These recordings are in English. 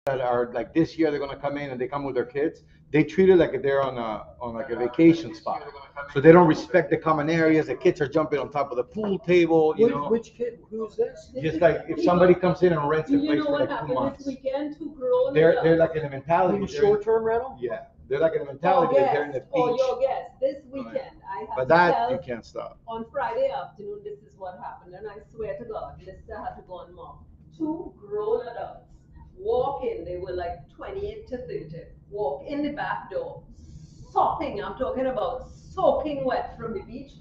That are like this year they're gonna come in and they come with their kids. They treat it like they're on like a vacation spot. So they don't respect the common areas. The kids are jumping on top of the pool table. Which kid? Who's this? Just like if somebody comes in and rents a You place know for what like 2 happened months, this weekend? Two grown they're like adults. in the mentality. Like a short-term rental? Yeah, they're like in the mentality that they're in the beach. Your guess. This weekend, I had But to that tell you can't stop. on Friday afternoon, this is what happened, and I swear to God, Lister had to go on mom. Two grown adults walk in, they were like 28 to 30, walk in the back door, sopping, I'm talking about soaking wet from the beach,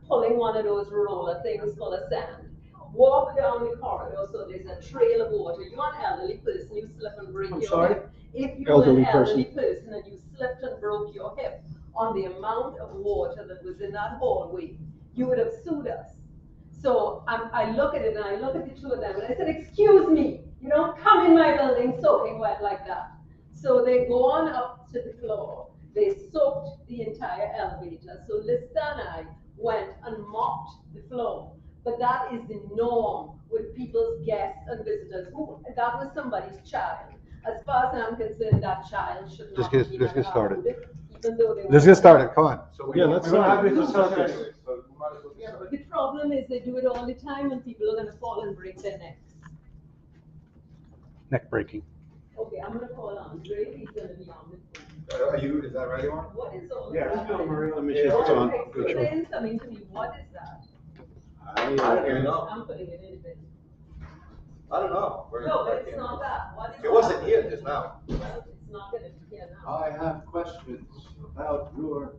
pulling one of those roller things full of sand. Walk down the corridor, so there's a trail of water. You're an elderly person, you slip and break I'm your sorry? hip. If you're Elderly an elderly person and you slipped and broke your hip on the amount of water that was in that hallway, you would have sued us. So I look at it and I look at the two of them and I said, excuse me, you don't come in my building soaking wet like that. So they go on up to the floor. They soaked the entire elevator. So Lista and I went and mopped the floor. But that is the norm with people's guests and visitors. That was somebody's child. As far as I'm concerned, that child should not be Let's get started. allowed, even though they Let's were- get started, come on. So we don't have any facilities. Yeah, but the problem is they do it all the time and people are gonna fall and break their necks. Neck breaking. Okay, I'm gonna call Andre, he's gonna be on the phone. Are you, is that right, Omar? What is all Yeah, that? let's go, Maria. Let me see if it's on. Explain something to me, what is that? I don't even know. I'm putting it in this. I don't know. No, but it's not that, what is that? It wasn't here just now. Well, it's not gonna be here now. I have questions about your.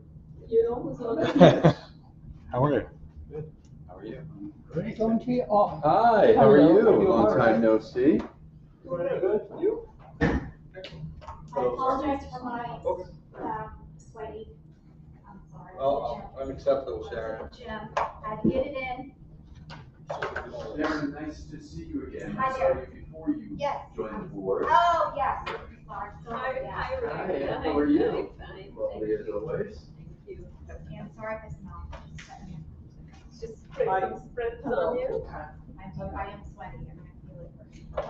You know who's on the? How are you? How are you? Great. Going to you off. Hi, how are you? Hello. Long time no see. Good. You? I apologize for my, sweaty, I'm sorry. Oh, unacceptable, Sharon. Jim, I had to get it in. Sharon, nice to see you again. Hi I saw there. you before you Yes. joined the board. Oh, yes, sorry, sorry, yeah. Hi, Hi, how are you? Fine, Lovely as always. thank you. Yeah, I'm sorry if I smell. Just spray some spritz on you. I am sweaty, I'm gonna feel it.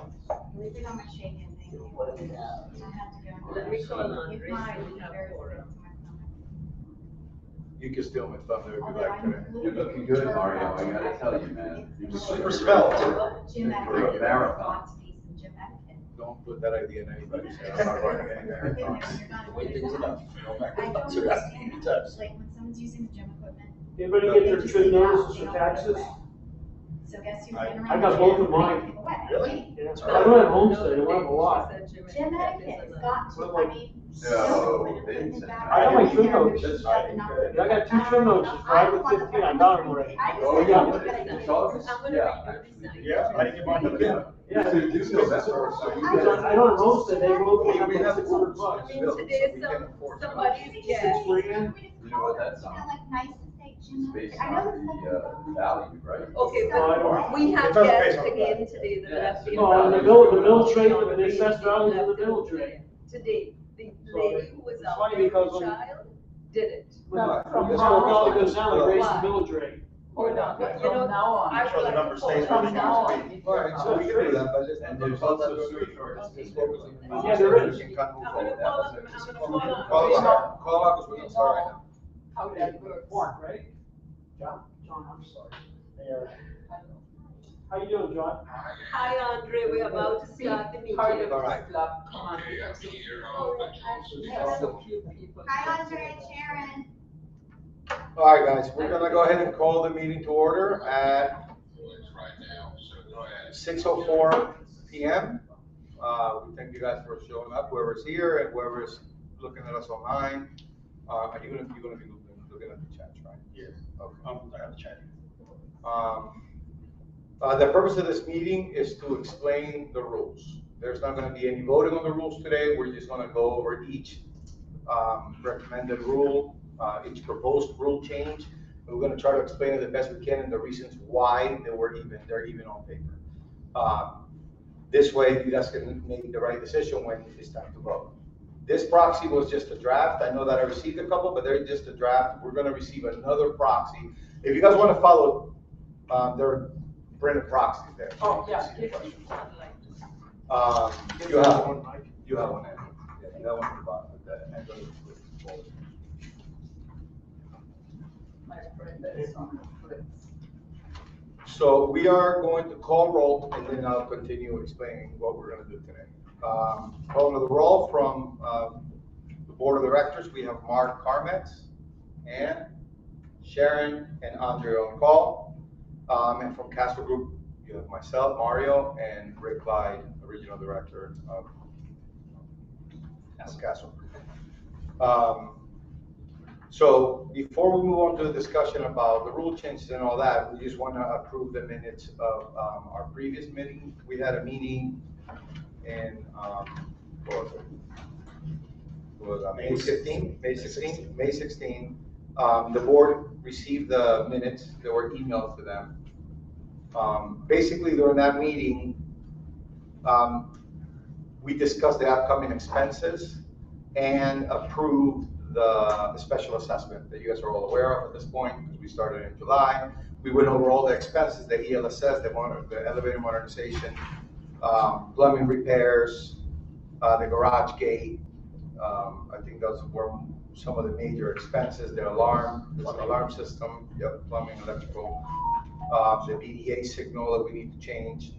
Leave it on my shaking thing. I had to go. Let me call Andre, If my, so we have very four. sick to my stomach. You can steal my thunder if you Although like I'm today. You're looking good, Mario, I gotta tell you, man. You look Super like svelte. Gym For a etiquette, marathon. lots of decent gym etiquette. Don't put that idea in anybody's head. I'm not running any marathons. Wait things enough. I don't understand, like when someone's using the gym equipment. Anybody get their trip notices for taxes? So guess who's I- been I around? got the both gym? of mine. People wet. Really? Yeah. I don't have homestead, I don't have a lot. Gym etiquette has got to, I mean. No, they didn't send I got my trim notes. That's I got two trim notes, 5 and 15, I got them already. Oh, yeah. It's August? I'm gonna Yeah, read actually. this. Yeah, I didn't get mine till then. Yeah. So you feel better, so you I get- don't have homestead, they moved me up We to have $600. I mean, today, somebody's guest. You know what that's on? Like nice to say gym. It's based I know on it's the value, right? Okay, No, I but don't. we have It doesn't guests based on again that. today that Yeah. have been. No, and the mill trade, the assessed value of the mill trade. Today, the So lady who was it's out funny with her because when- child did it. From this whole valley goes down like Grayson Village rate. Or not, but you know, I would So the like number to stays call where it her. needs to be. All right, so we can do that, but let's. And there's also surcharges. Yeah, there is. I'm gonna call him, I'm gonna call him. Call us out, call out, because we're gonna start right now. How that works. Mark, right? John, I'm sorry. How you doing, John? Hi, Andre, we're about to start the meeting. All right. So few people. Hi, Andre, Sharon. All right, guys, we're gonna go ahead and call the meeting to order at 6:04 PM. We thank you guys for showing up, whoever's here and whoever's looking at us online. Are you gonna be looking at the chats, right? Yes. Okay. I have the chat. The purpose of this meeting is to explain the rules. There's not gonna be any voting on the rules today. We're just gonna go over each recommended rule, each proposed rule change. We're gonna try to explain it the best we can and the reasons why they're even on paper. This way, you guys can make the right decision when it's time to vote. This proxy was just a draft. I know that I received a couple, but they're just a draft. We're gonna receive another proxy. If you guys wanna follow, there are printed proxies there. Oh, yeah. You have one, Mike? You have one, Andrew. Yeah, that one at the bottom, that Andrew is forward. So we are going to call roll, and then I'll continue explaining what we're gonna do today. Calling the roll from, the board of directors, we have Mark Carmetz, Ann, Sharon, and Andre on call. And from Castle Group, you have myself, Mario, and Rick Clyde, the regional director of Castle. So before we move on to the discussion about the rule changes and all that, we just want to approve the minutes of our previous meeting. We had a meeting in, what was it? It was May 15th, May 16th, May 16th. The board received the minutes, they were emailed to them. Basically during that meeting, we discussed the upcoming expenses and approved the special assessment that you guys are all aware of at this point, because we started in July. We went over all the expenses, the ELSS, the elevator modernization, plumbing repairs, the garage gate. I think those were some of the major expenses, the alarm system, plumbing, electrical, the BDA signal that we need to change.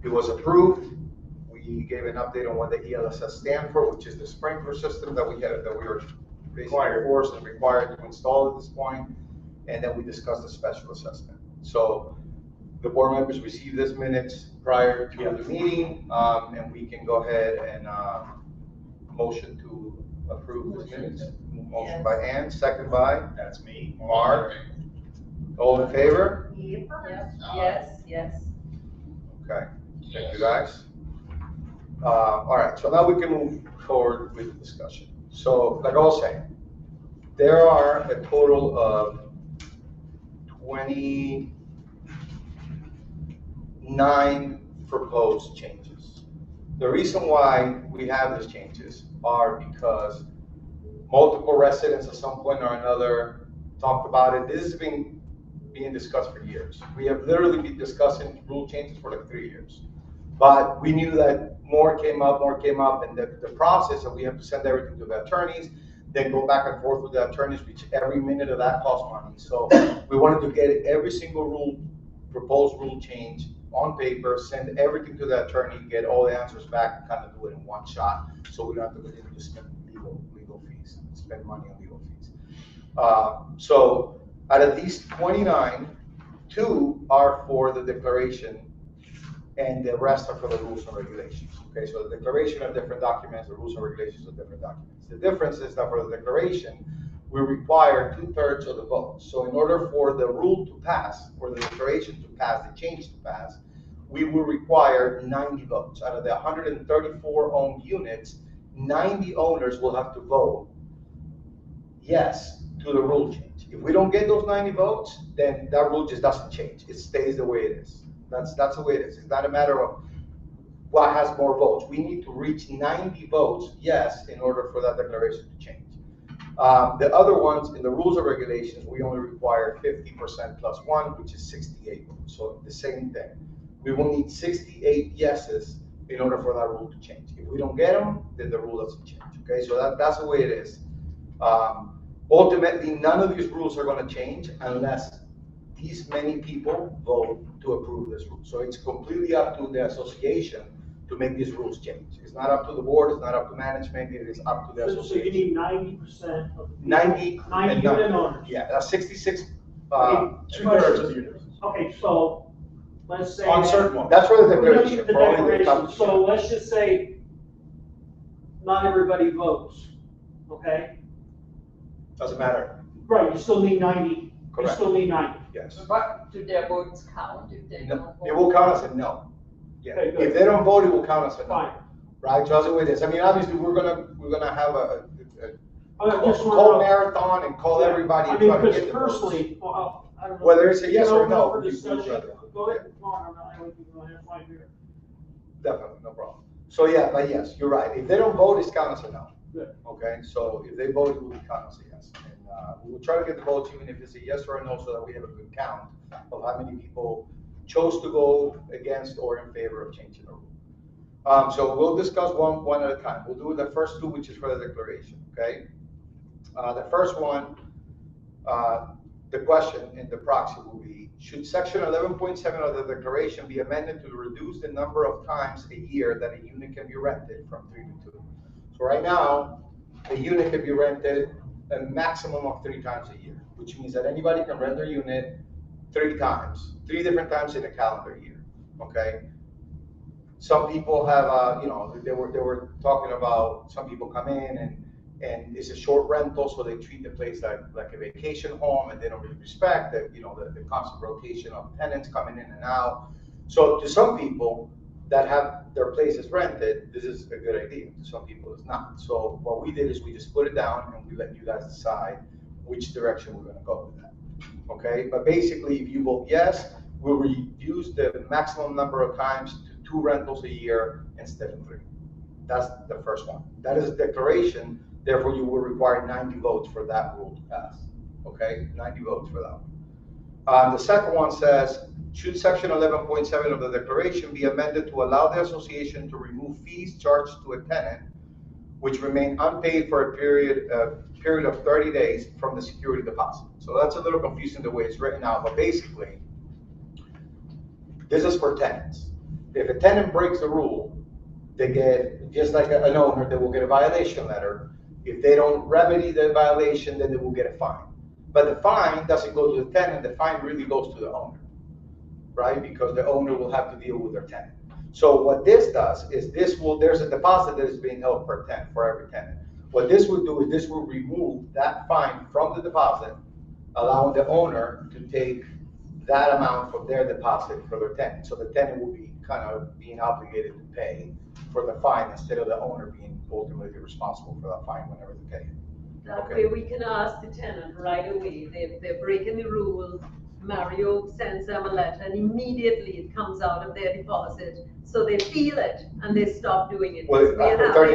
It was approved. We gave an update on what the ELSS stand for, which is the sprinkler system that we were basically forced and required to install at this point. And then we discussed the special assessment. So the board members received this minutes prior to the meeting, and we can go ahead and motion to approve this minutes. Motion by Ann, second by? That's me. Mark. All in favor? Yes. Okay, thank you guys. All right, so now we can move forward with the discussion. So like I was saying, there are a total of 29 proposed changes. The reason why we have these changes are because multiple residents at some point or another talked about it. This has been being discussed for years. We have literally been discussing rule changes for like 3 years. But we knew that more came up, and the process that we have to send everything to the attorneys, then go back and forth with the attorneys, which every minute of that costs money. So we wanted to get every single proposed rule change on paper, send everything to the attorney, get all the answers back, and kind of do it in one shot, so we don't have to continue to spend legal fees, spend money on legal fees. So out of these 29, 2 are for the declaration, and the rest are for the rules and regulations. Okay, so the declaration are different documents, the rules and regulations are different documents. The difference is that for the declaration, we require 2/3 of the vote. So in order for the rule to pass, for the declaration to pass, the change to pass, we will require 90 votes. Out of the 134 owned units, 90 owners will have to vote yes to the rule change. If we don't get those 90 votes, then that rule just doesn't change. It stays the way it is. That's the way it is. It's not a matter of what has more votes. We need to reach 90 votes, yes, in order for that declaration to change. The other ones, in the rules and regulations, we only require 50% plus 1, which is 68 votes. So the same thing. We will need 68 yeses in order for that rule to change. If we don't get them, then the rule doesn't change. Okay, so that's the way it is. Ultimately, none of these rules are going to change unless these many people vote to approve this rule. So it's completely up to the association to make these rules change. It's not up to the board, it's not up to management, it is up to the association. So you need 90% of the. 90 unit owners. Yeah, that's 66. 2/3 of the units. Okay, so let's say. On certain ones. That's for the declaration. The for only the declaration, top- so let's just say not everybody votes, okay? Doesn't matter. Right, you still need 90. You Correct. still need 90. Yes. But do their votes count if they No, don't vote? it will count as a no. Yeah. Okay, good. If they don't vote, it will count as a no. Fine. Right, so that's the way it is. I mean, obviously, we're gonna have a I just call want to. marathon and call everybody I and mean, try to because get the votes. personally, well, I don't know. Whether it's a yes or a no, For you- discussion. you- Go ahead, no, I don't think go ahead, fine here. Definitely, no problem. So yeah, but yes, you're right. If they don't vote, it's count as a no. Good. Okay, so if they vote, it will count as a yes. And we will try to get the votes even if it's a yes or a no, so that we have a good count of how many people chose to go against or in favor of changing the rule. So we'll discuss one at a time. We'll do the first 2, which is for the declaration, okay? The first one, the question in the proxy will be, should section 11.7 of the declaration be amended to reduce the number of times a year that a unit can be rented from 3 to 2? So right now, a unit can be rented a maximum of 3 times a year, which means that anybody can rent their unit 3 times, 3 different times in a calendar year, okay? Some people have, they were talking about, some people come in and and it's a short rental, so they treat the place like a vacation home, and they don't really respect the, the constant rotation of tenants coming in and out. So to some people that have their places rented, this is a good idea. To some people, it's not. So what we did is we just put it down and we let you guys decide which direction we're gonna go with that. Okay, but basically, if you vote yes, we'll reduce the maximum number of times to 2 rentals a year instead of 3. That's the first one. That is a declaration. Therefore, you will require 90 votes for that rule to pass. Okay, 90 votes for that one. The second one says, should section 11.7 of the declaration be amended to allow the association to remove fees charged to a tenant which remain unpaid for a period of 30 days from the security deposit. So that's a little confusing the way it's written out, but basically, this is for tenants. If a tenant breaks the rule, they get, just like an owner, they will get a violation letter. If they don't remedy the violation, then they will get a fine. But the fine doesn't go to the tenant, the fine really goes to the owner, right? Because the owner will have to deal with their tenant. So what this does is there's a deposit that is being held per tenant, for every tenant. What this will do is this will remove that fine from the deposit, allowing the owner to take that amount from their deposit for their tenant. So the tenant will be kind of being obligated to pay for the fine instead of the owner being ultimately responsible for that fine whenever they pay it. That Okay. way we can ask the tenant right away, they're breaking the rules, Mario sends them a letter and immediately it comes out of their deposit. So they feel it and they stop doing it. Well, We are after having-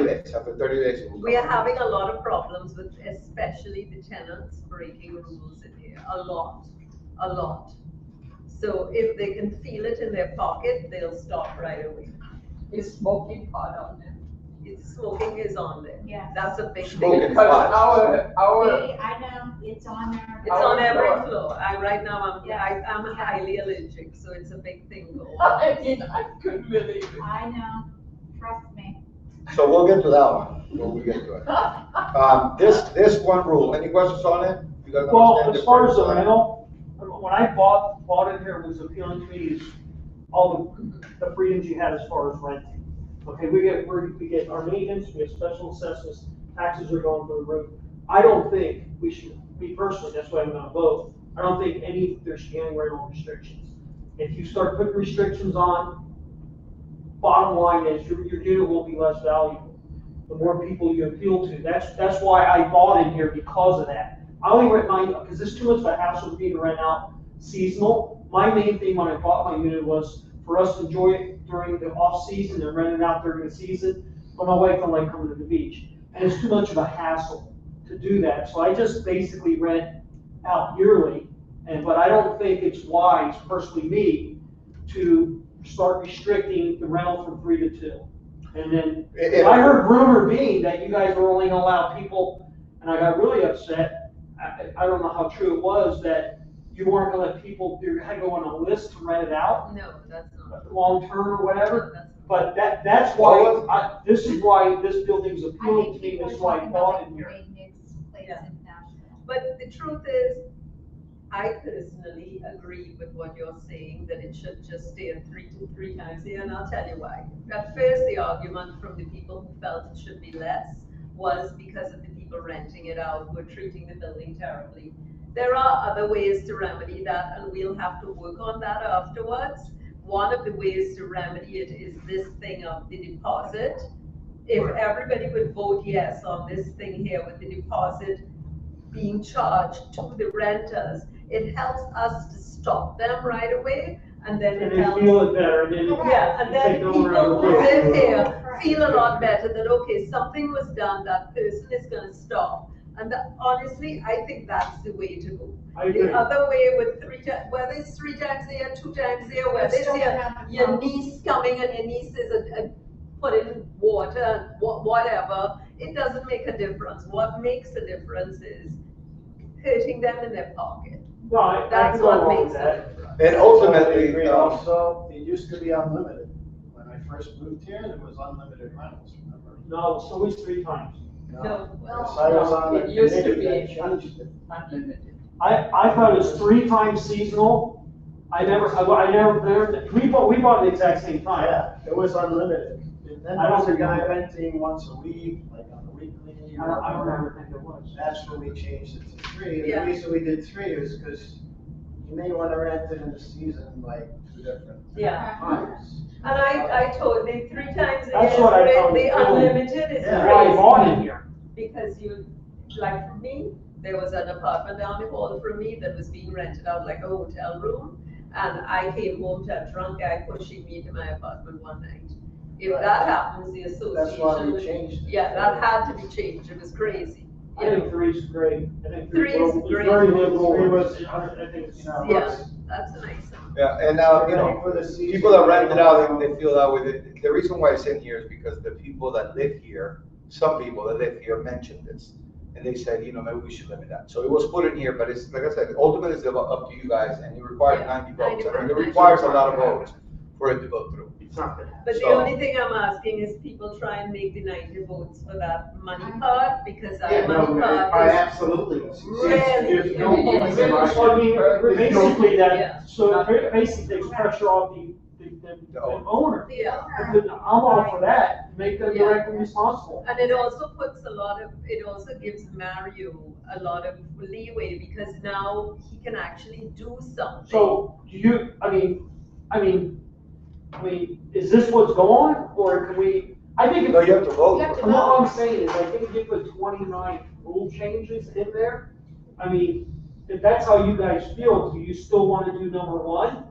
30 days, it will We are come. having a lot of problems with especially the tenants breaking rules in here, a lot. So if they can feel it in their pocket, they'll stop right away. Is smoking part on it? Smoking is on there. Yes. That's a big Smoking. thing. Because our, See, I know, it's on there. It's on every Our- floor. Right now, Yeah. I'm highly allergic, so it's a big thing going. I couldn't believe it. I know, trust me. So we'll get to that one when we get to it. This one rule, any questions on it? You guys Well, understand as the far as the purpose of it? rental, when I bought it here, it was appealing to me is all the freedoms you had as far as renting. Okay, we get our maintenance, we have special assessments, taxes are going through the roof. I don't think we should, me personally, that's why I'm gonna vote, I don't think there should be any rental restrictions. If you start putting restrictions on, bottom line is your unit will be less valuable. The more people you appeal to, that's why I bought in here because of that. I only rent mine, because it's too much of a hassle for me to rent out seasonal. My main thing when I bought my unit was for us to enjoy it during the off season and rent it out during the season. But my wife don't like coming to the beach. And it's too much of a hassle to do that. So I just basically rent out yearly. But I don't think it's wise, personally me, to start restricting the rental from 3 to 2. And then I heard rumor being that you guys were only gonna allow people, and I got really upset. I don't know how true it was, that you weren't gonna let people, you had to go on a list to rent it out, No, that's not. long-term or whatever. That's not. But that's why, this is why this building's I appealing think to me, people this are is why I talking bought about it here. like Nick's Place Yeah. International. But the truth is, I personally agree with what you're saying, that it should just stay at 3 times a year, and I'll tell you why. At first, the argument from the people who felt it should be less was because of the people renting it out who are treating the building terribly. There are other ways to remedy that, and we'll have to work on that afterwards. One of the ways to remedy it is this thing of the deposit. If everybody would vote yes on this thing here with the deposit being charged to the renters, it helps us to stop them right away, and then And it they helps. feel it better, and then. Yeah, and then Take no people more who other live place. here feel a lot better that, okay, something was done, that person is gonna stop. And honestly, I think that's the way to go. I agree. The other way with whether it's 3 times a year, 2 times a year, whether it's Still gonna have the your problem. niece coming and your niece is putting water and whatever, it doesn't make a difference. What makes a difference is hurting them in their pocket. No, I That's can go what along makes with a that. difference. And ultimately, Agree also, it used to be unlimited. When I first moved here, there was unlimited rentals, remember? No, it's always 3 times. No. Because I was on the It used to committee be that changed it. unlimited. I thought it was 3 times seasonal. I never, we bought the exact same time. Yeah, it was unlimited. then I don't there's a guy remember. renting once a week, like on a weekly. I don't remember, I think it was. That's when we changed it to 3. And Yeah. the reason we did 3 is because you may want to rent it in the season, like 2 different Yeah. times. And I told me 3 times a That's year, what I with found the cool. unlimited is Yeah. Why I bought it crazy. here. Because you, like for me, there was an apartment down the hall from me that was being rented out like a hotel room. And I came home to a drunk guy pushing me to my apartment one night. If Right. that happens, the That's why we association, changed it. yeah, that had to be changed. It was crazy. I think 3's great. I think Three is was great. very liberal. 3 was, I think it's, Yeah, that's a nice one. Yeah, and you know, for the season. people that rent it out, they feel that with it. The reason why it's in here is because the people that live here, some people that live here mentioned this. And they said, maybe we should limit that. So it was put in here, but it's, like I said, ultimately it's up to you guys, and it requires Yeah, 90 votes. 90 I mean, it votes. requires a lot of votes for it to go through. It's not gonna happen. But the So- only thing I'm asking is people try and make the 90 votes for that money part, because that Yeah, money no, part I is absolutely. really. There's no point in So I mean, basically Yeah. that, so it basically takes pressure off the owner. Yeah, I'm all for that, make them directly responsible. and it also puts it also gives Mario a lot of leeway, because now he can actually do something. So, do you, I mean, is this what's going, or can we, I think, No, you have to vote. You have to and what I'm saying is, I think you put 29 rule changes in there. I mean, if that's how you guys feel, do you still want to do number 1?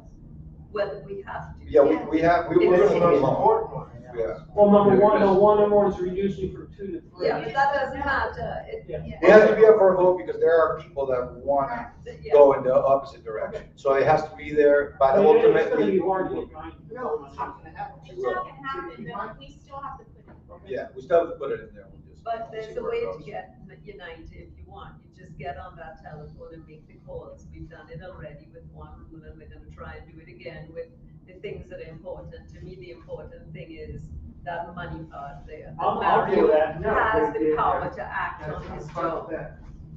Whether we have to. Yeah, we were It's gonna This is the vote most along. important one. Yeah. Well, number 1, number 1's reducing from 2 to 3. Yeah, but that doesn't matter. Yeah. It has to be up for a vote because there are people that wanna Yeah. go in the opposite direction. So it has to be there, I but mean, it's gonna ultimately. be hard to get 90. No, it's not gonna happen. It's not gonna happen, but we still have to put it. Yeah, we still have to put it in there. We'll just But see there's a where way it to goes. get united if you want. You just get on that telephone and make the calls. We've done it already with one rule, and we're gonna try and do it again with the things that are important. To me, the important thing is that money part there. I'll do Mario that. Yeah, has the yeah, power yeah. to act on his job.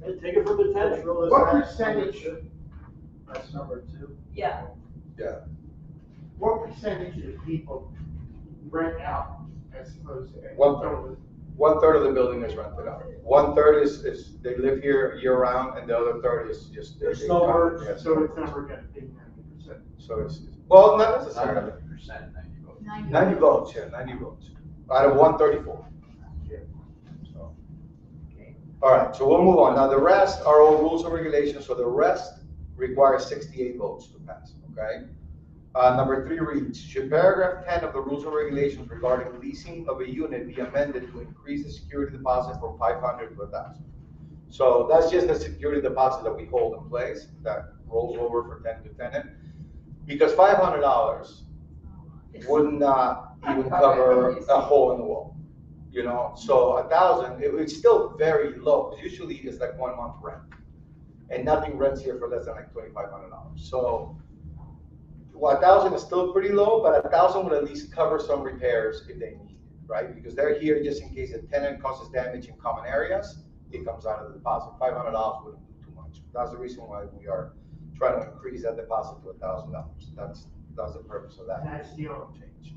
Hey, take it from the 10. What percentage? That's number 2. Yeah, Yeah, What percentage of people rent out as opposed to? 1/3. 1/3 of the building is rented out. 1/3 is they live here year round, and the other third is just. There's they no come, work, yeah. So it's never gonna be 90%. So it's, well, not necessarily. 90%, 90 votes. 90 votes, yeah, 90 votes, out of 134. So. okay. All right, so we'll move on. Now, the rest are all rules and regulations, so the rest requires 68 votes to pass, okay? Number 3 reads, should paragraph 10 of the rules and regulations regarding leasing of a unit be amended to increase the security deposit from 500 to 1,000? So that's just the security deposit that we hold in place, that rolls over for tenant to tenant. Because $500 would not even cover a hole in the wall, So 1,000, it's still very low. Usually it's like 1 month rent, and nothing rents here for less than like $2,500. So 1,000 is still pretty low, but 1,000 would at least cover some repairs if they need, right? Because they're here just in case a tenant causes damage in common areas, it comes out of the deposit. $500 wouldn't do too much. That's the reason why we are trying to increase that deposit to $1,000. That's the purpose of that. That's the only change.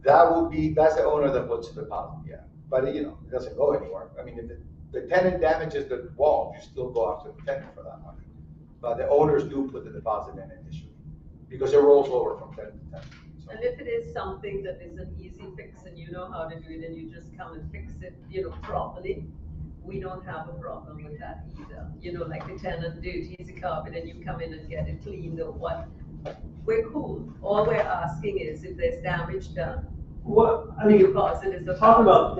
That's the owner that puts the deposit, yeah. But it doesn't go anywhere. I mean, if the tenant damages the wall, you still go after the tenant for that money. But the owners do put the deposit in initially, because it rolls over from tenant to tenant. So- And if it is something that is an easy fix and you know how to do it and you just come and fix it, properly, we don't have a problem with that either. Like the tenant dirties the carpet and you come in and get it cleaned or what. We're cool. All we're asking is if there's damage done, What, I the mean, deposit is talking about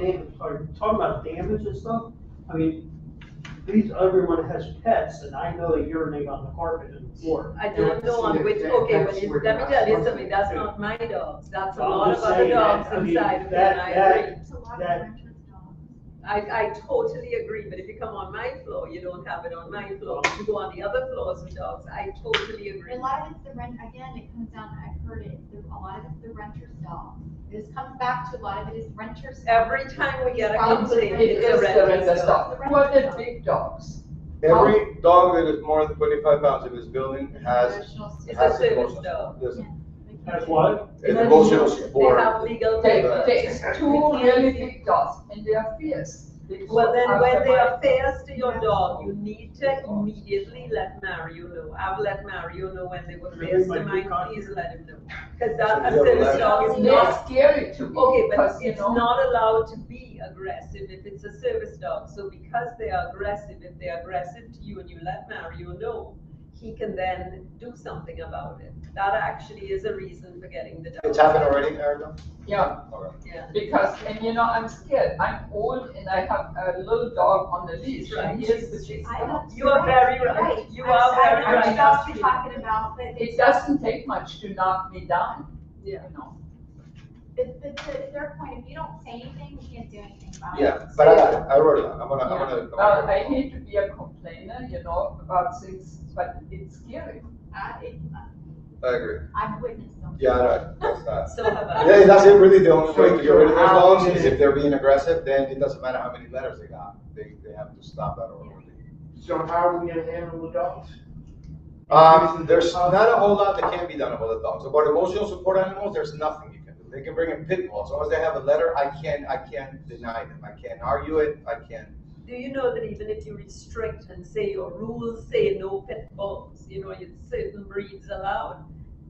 damage and stuff, I mean, everyone has pets, and I know they urinate on the carpet and the floor. I don't know on which, okay, but let me tell you something, that's not my dogs, that's a I'm lot of just other saying dogs that, I mean, inside of it, that- and I that- agree. It's a lot of That- renters' dogs. I totally agree, but if you come on my floor, you don't have it on my floor. If you go on the other floors with dogs, I totally agree. A lot of it's the rent, again, it comes down, I've heard it, a lot of it's the renters' dogs. This comes back to a lot of it is renters. Every time we get a Problem complaint, It it's is a the rental rental dog. dog. What the big dogs? Every dog that is more than 25 pounds in this building has Professionals. It's has a service emotions. dog. Listen, As what? And emotional They support. have legal There, papers. there's two really big dogs and they are fierce. They Well, go then after when they my- are fierce to your dog, you need to immediately let Mario know. I've let Mario know when they were fierce to mine, please let him know. Because that, a service dog is They're not, scary to me. okay, but because, you it's know, not allowed to be aggressive if it's a service dog. So because they are aggressive, if they're aggressive to you and you let Mario know, he can then do something about it. That actually is a reason for getting the dog. It's happened already, Erica? Yeah, Okay. Yeah. because, and you know, I'm scared. I'm old and I have a little dog on the leash. Right. And here's the big I dog. know. You are very right. You are very I know right. what dogs you're talking about, but It doesn't take much to knock me down, Yeah. you know. to their point, if you don't say anything, we can't do anything about it. Yeah, but I got it, I wrote it down, I'm gonna. Well, I hate to be a complainer, you know, about things, but it's scary. I agree. I've witnessed them. Yeah, that's not. So have I. Yeah, that's it, really, the only way to get rid of those How dogs is is it- if they're being aggressive, then it doesn't matter how many letters they got, they have to stop that or. So how are we gonna handle the dogs? There's not a whole lot that can be done about the dogs. About emotional support animals, there's nothing you can do. They can bring in pit bulls, as long as they have a letter, I can't deny them, I can't argue it, I can't. Do you know that even if you restrict and say your rules say no pit bulls, you know, certain breeds allowed,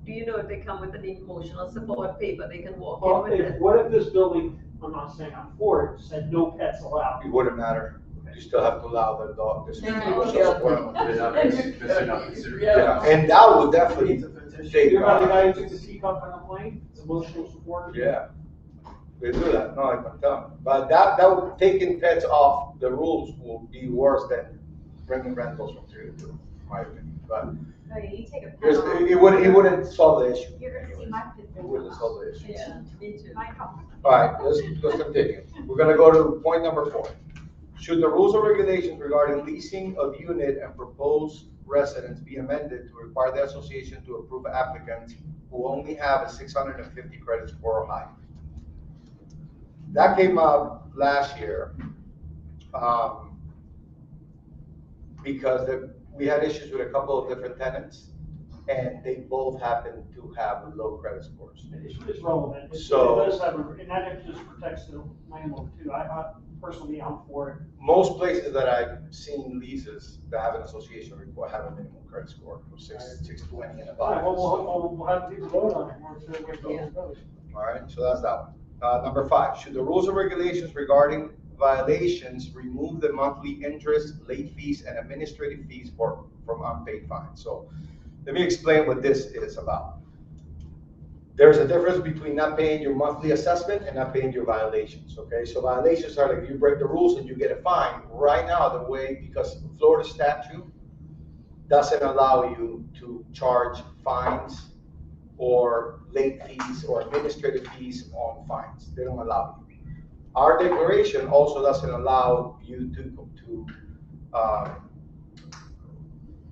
do you know if they come with an emotional support paper, they can walk Well, in with if, it? what if this building, I'm not saying I'm for it, said no pets allowed? It wouldn't matter, you still have to allow the dog, this Yeah. emotional support animal. Mr. Nuggets. Yeah, and that would definitely take, You're not the guy who took the teacup on the plane, it's emotional support? yeah. They do that, no, I can tell. But that would, taking pets off the rules will be worse than bringing rentals from 3 to 2, in my opinion. But Okay, you take a there's- pen off. it wouldn't solve the issue. You're gonna see my pit It wouldn't solve the issue. Yeah, me too. My color. All right, let's continue. We're gonna go to point number 4. Should the rules or regulations regarding leasing of unit and proposed residence be amended to require the association to approve applicants who only have a 650 credit score or higher? That came up last year, because we had issues with a couple of different tenants, and they both happened to have low credit scores. It's relevant, it So- does have, and that just protects the landlord too, personally, I'm for it. Most places that I've seen leases that have an association report have a minimum credit score of 620 and All right, above. we'll have people vote on it, we'll see where it goes. All right, so that's that one. Number 5, should the rules and regulations regarding violations remove the monthly interest, late fees, and administrative fees from unpaid fines? So let me explain what this is about. There's a difference between not paying your monthly assessment and not paying your violations, okay? So violations are like you break the rules and you get a fine. Right now, the way, because Florida statute doesn't allow you to charge fines or late fees or administrative fees on fines. They don't allow you. Our declaration also doesn't allow you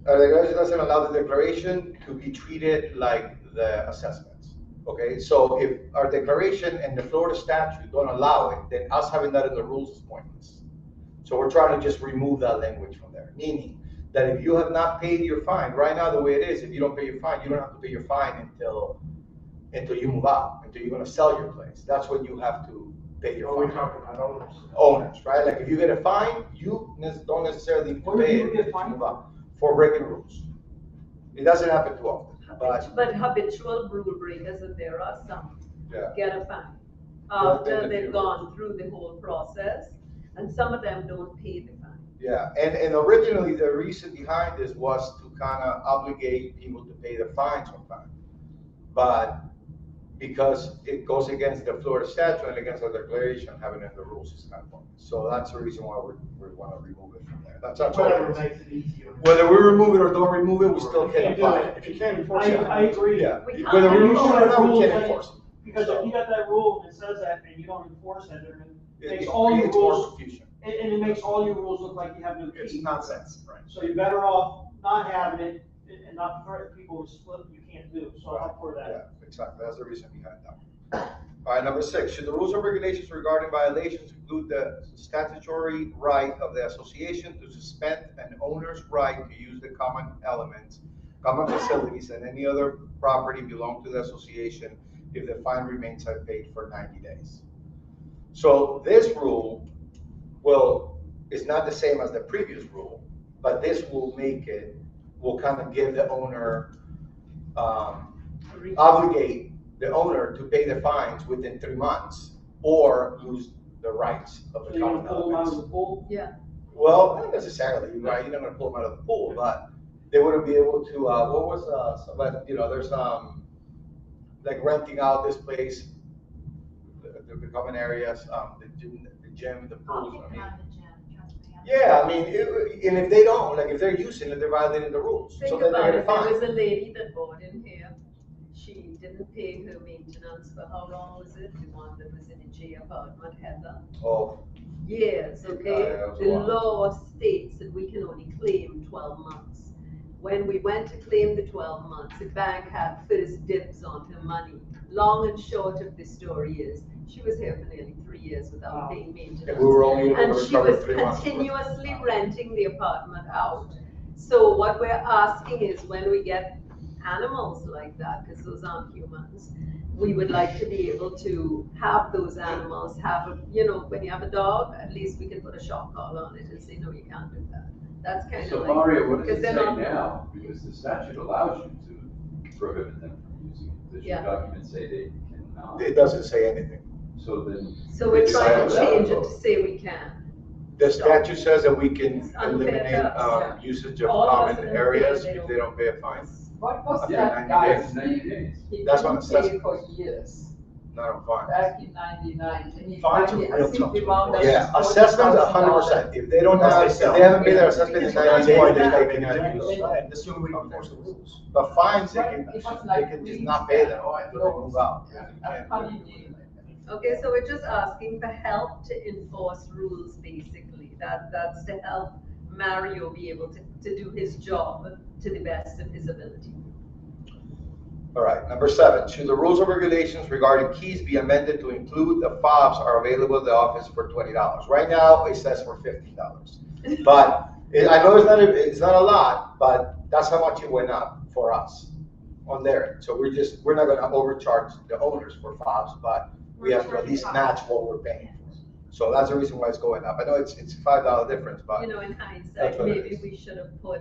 our declaration doesn't allow the declaration to be treated like the assessments. Okay, so if our declaration and the Florida statute don't allow it, then us having that in the rules is pointless. So we're trying to just remove that language from there, meaning that if you have not paid your fine, right now the way it is, if you don't pay your fine, you don't have to pay your fine until you move out, until you're gonna sell your place. That's when you have to pay your Are we fine. talking about owners? Owners, right? Like if you get a fine, you don't necessarily need to When do pay you it get to fined? move out for breaking rules. It doesn't happen too often, but But habitual rule breakers, and there are some, yeah. get a fine. Yeah, After they they've do. gone through the whole process, and some of them don't pay the fine. Yeah, and originally the reason behind this was to kind of obligate people to pay the fines on time. But because it goes against the Florida statute and against the declaration, having it in the rules is kind of pointless. So that's the reason why we want to remove it from there. That's all. Whatever it is. makes it easier. Whether we remove it or don't remove it, we still You can't can't do apply it. it. If you can't enforce it. I agree. Yeah, We can't whether we remove enforce it or not, we rules can't that- enforce it. Because if you got that rule and it says that and you don't enforce it, then it It makes all your creates more rules, confusion. and it makes all your rules look like you have no It's teeth. nonsense, right? So you're better off not having it and not threatening people with split you can't do, so I'm for that. Yeah, exactly, that's the reason behind that one. All right, number 6, should the rules and regulations regarding violations include the statutory right of the association to suspend an owner's right to use the common elements common facilities, and any other property belonging to the association if the fine remains unpaid for 90 days. So this rule is not the same as the previous rule, but this will kind of give the owner, obligate the owner to pay the fines within 3 months or lose the rights of So the you're common gonna pull them out of elements. the pool? Yeah. Well, not necessarily, right? You're not gonna pull them out of the pool, but they wouldn't be able to, what was, there's, like renting out this place, the common areas, the gym, the I'll pools, kick I them mean. out of the gym, trust me. Yeah, I mean, and if they don't, like, if they're using it, they're violating the rules, so Think then they about get a it, there fine. was a lady that bought in here, she didn't pay her maintenance for how long was it? The one that was in the J apartment, Heather? Oh, Years, Yeah, okay? that was a The while. law states that we can only claim 12 months. When we went to claim the 12 months, the bank had first dibs on her money. Long and short of the story is, she was here for nearly 3 years without Wow. paying maintenance. and we were only able And to she recover was 3 months. continuously renting the apartment out. So what we're asking is when we get animals like that, because those aren't humans, we would like to be able to have those animals when you have a dog, at least we can put a shock collar on it and say, no, you can't do that. That's kind So of like. Mario, what does because it they're say not- now? Because the statute allows you to prohibit them from using it. Does your Yeah. document say they cannot? It doesn't say anything. So then. So we're they trying to decide change that. it to say we can. The statute says that we can It's unfair eliminate, to us, usage of All of us common in the areas state, if they don't pay a fine, What was Yeah, that 90 guy's days. 90 name? days. He That's what didn't it says. pay for years, not on fines. back in 99. And he Fines are finally, real I think tough the to amount enforce. that Yeah, was assessments, $40,000. 100%. If they don't Unless have, they if sell. they haven't paid their assessment in 90 days, they cannot Right. use it. Right. The sooner we enforce the rules. But fines, they Right, can, it was they like can just we- not pay them Yeah. until they move out. Yeah, You a can't funny do it. deal. Okay, so we're just asking for help to enforce rules, basically. That's to help Mario be able to do his job to the best of his ability. All right, number 7, should the rules and regulations regarding keys be amended to include the fobs are available at the office for $20? Right now, it says for $15. But I know it's not a lot, but that's how much it went up for us on there. So we're not gonna overcharge the owners for fobs, but we have to at least match what we're paying for. So that's the reason why it's going up. I know it's a $5 difference, but In That's hindsight, what it maybe is. we should have put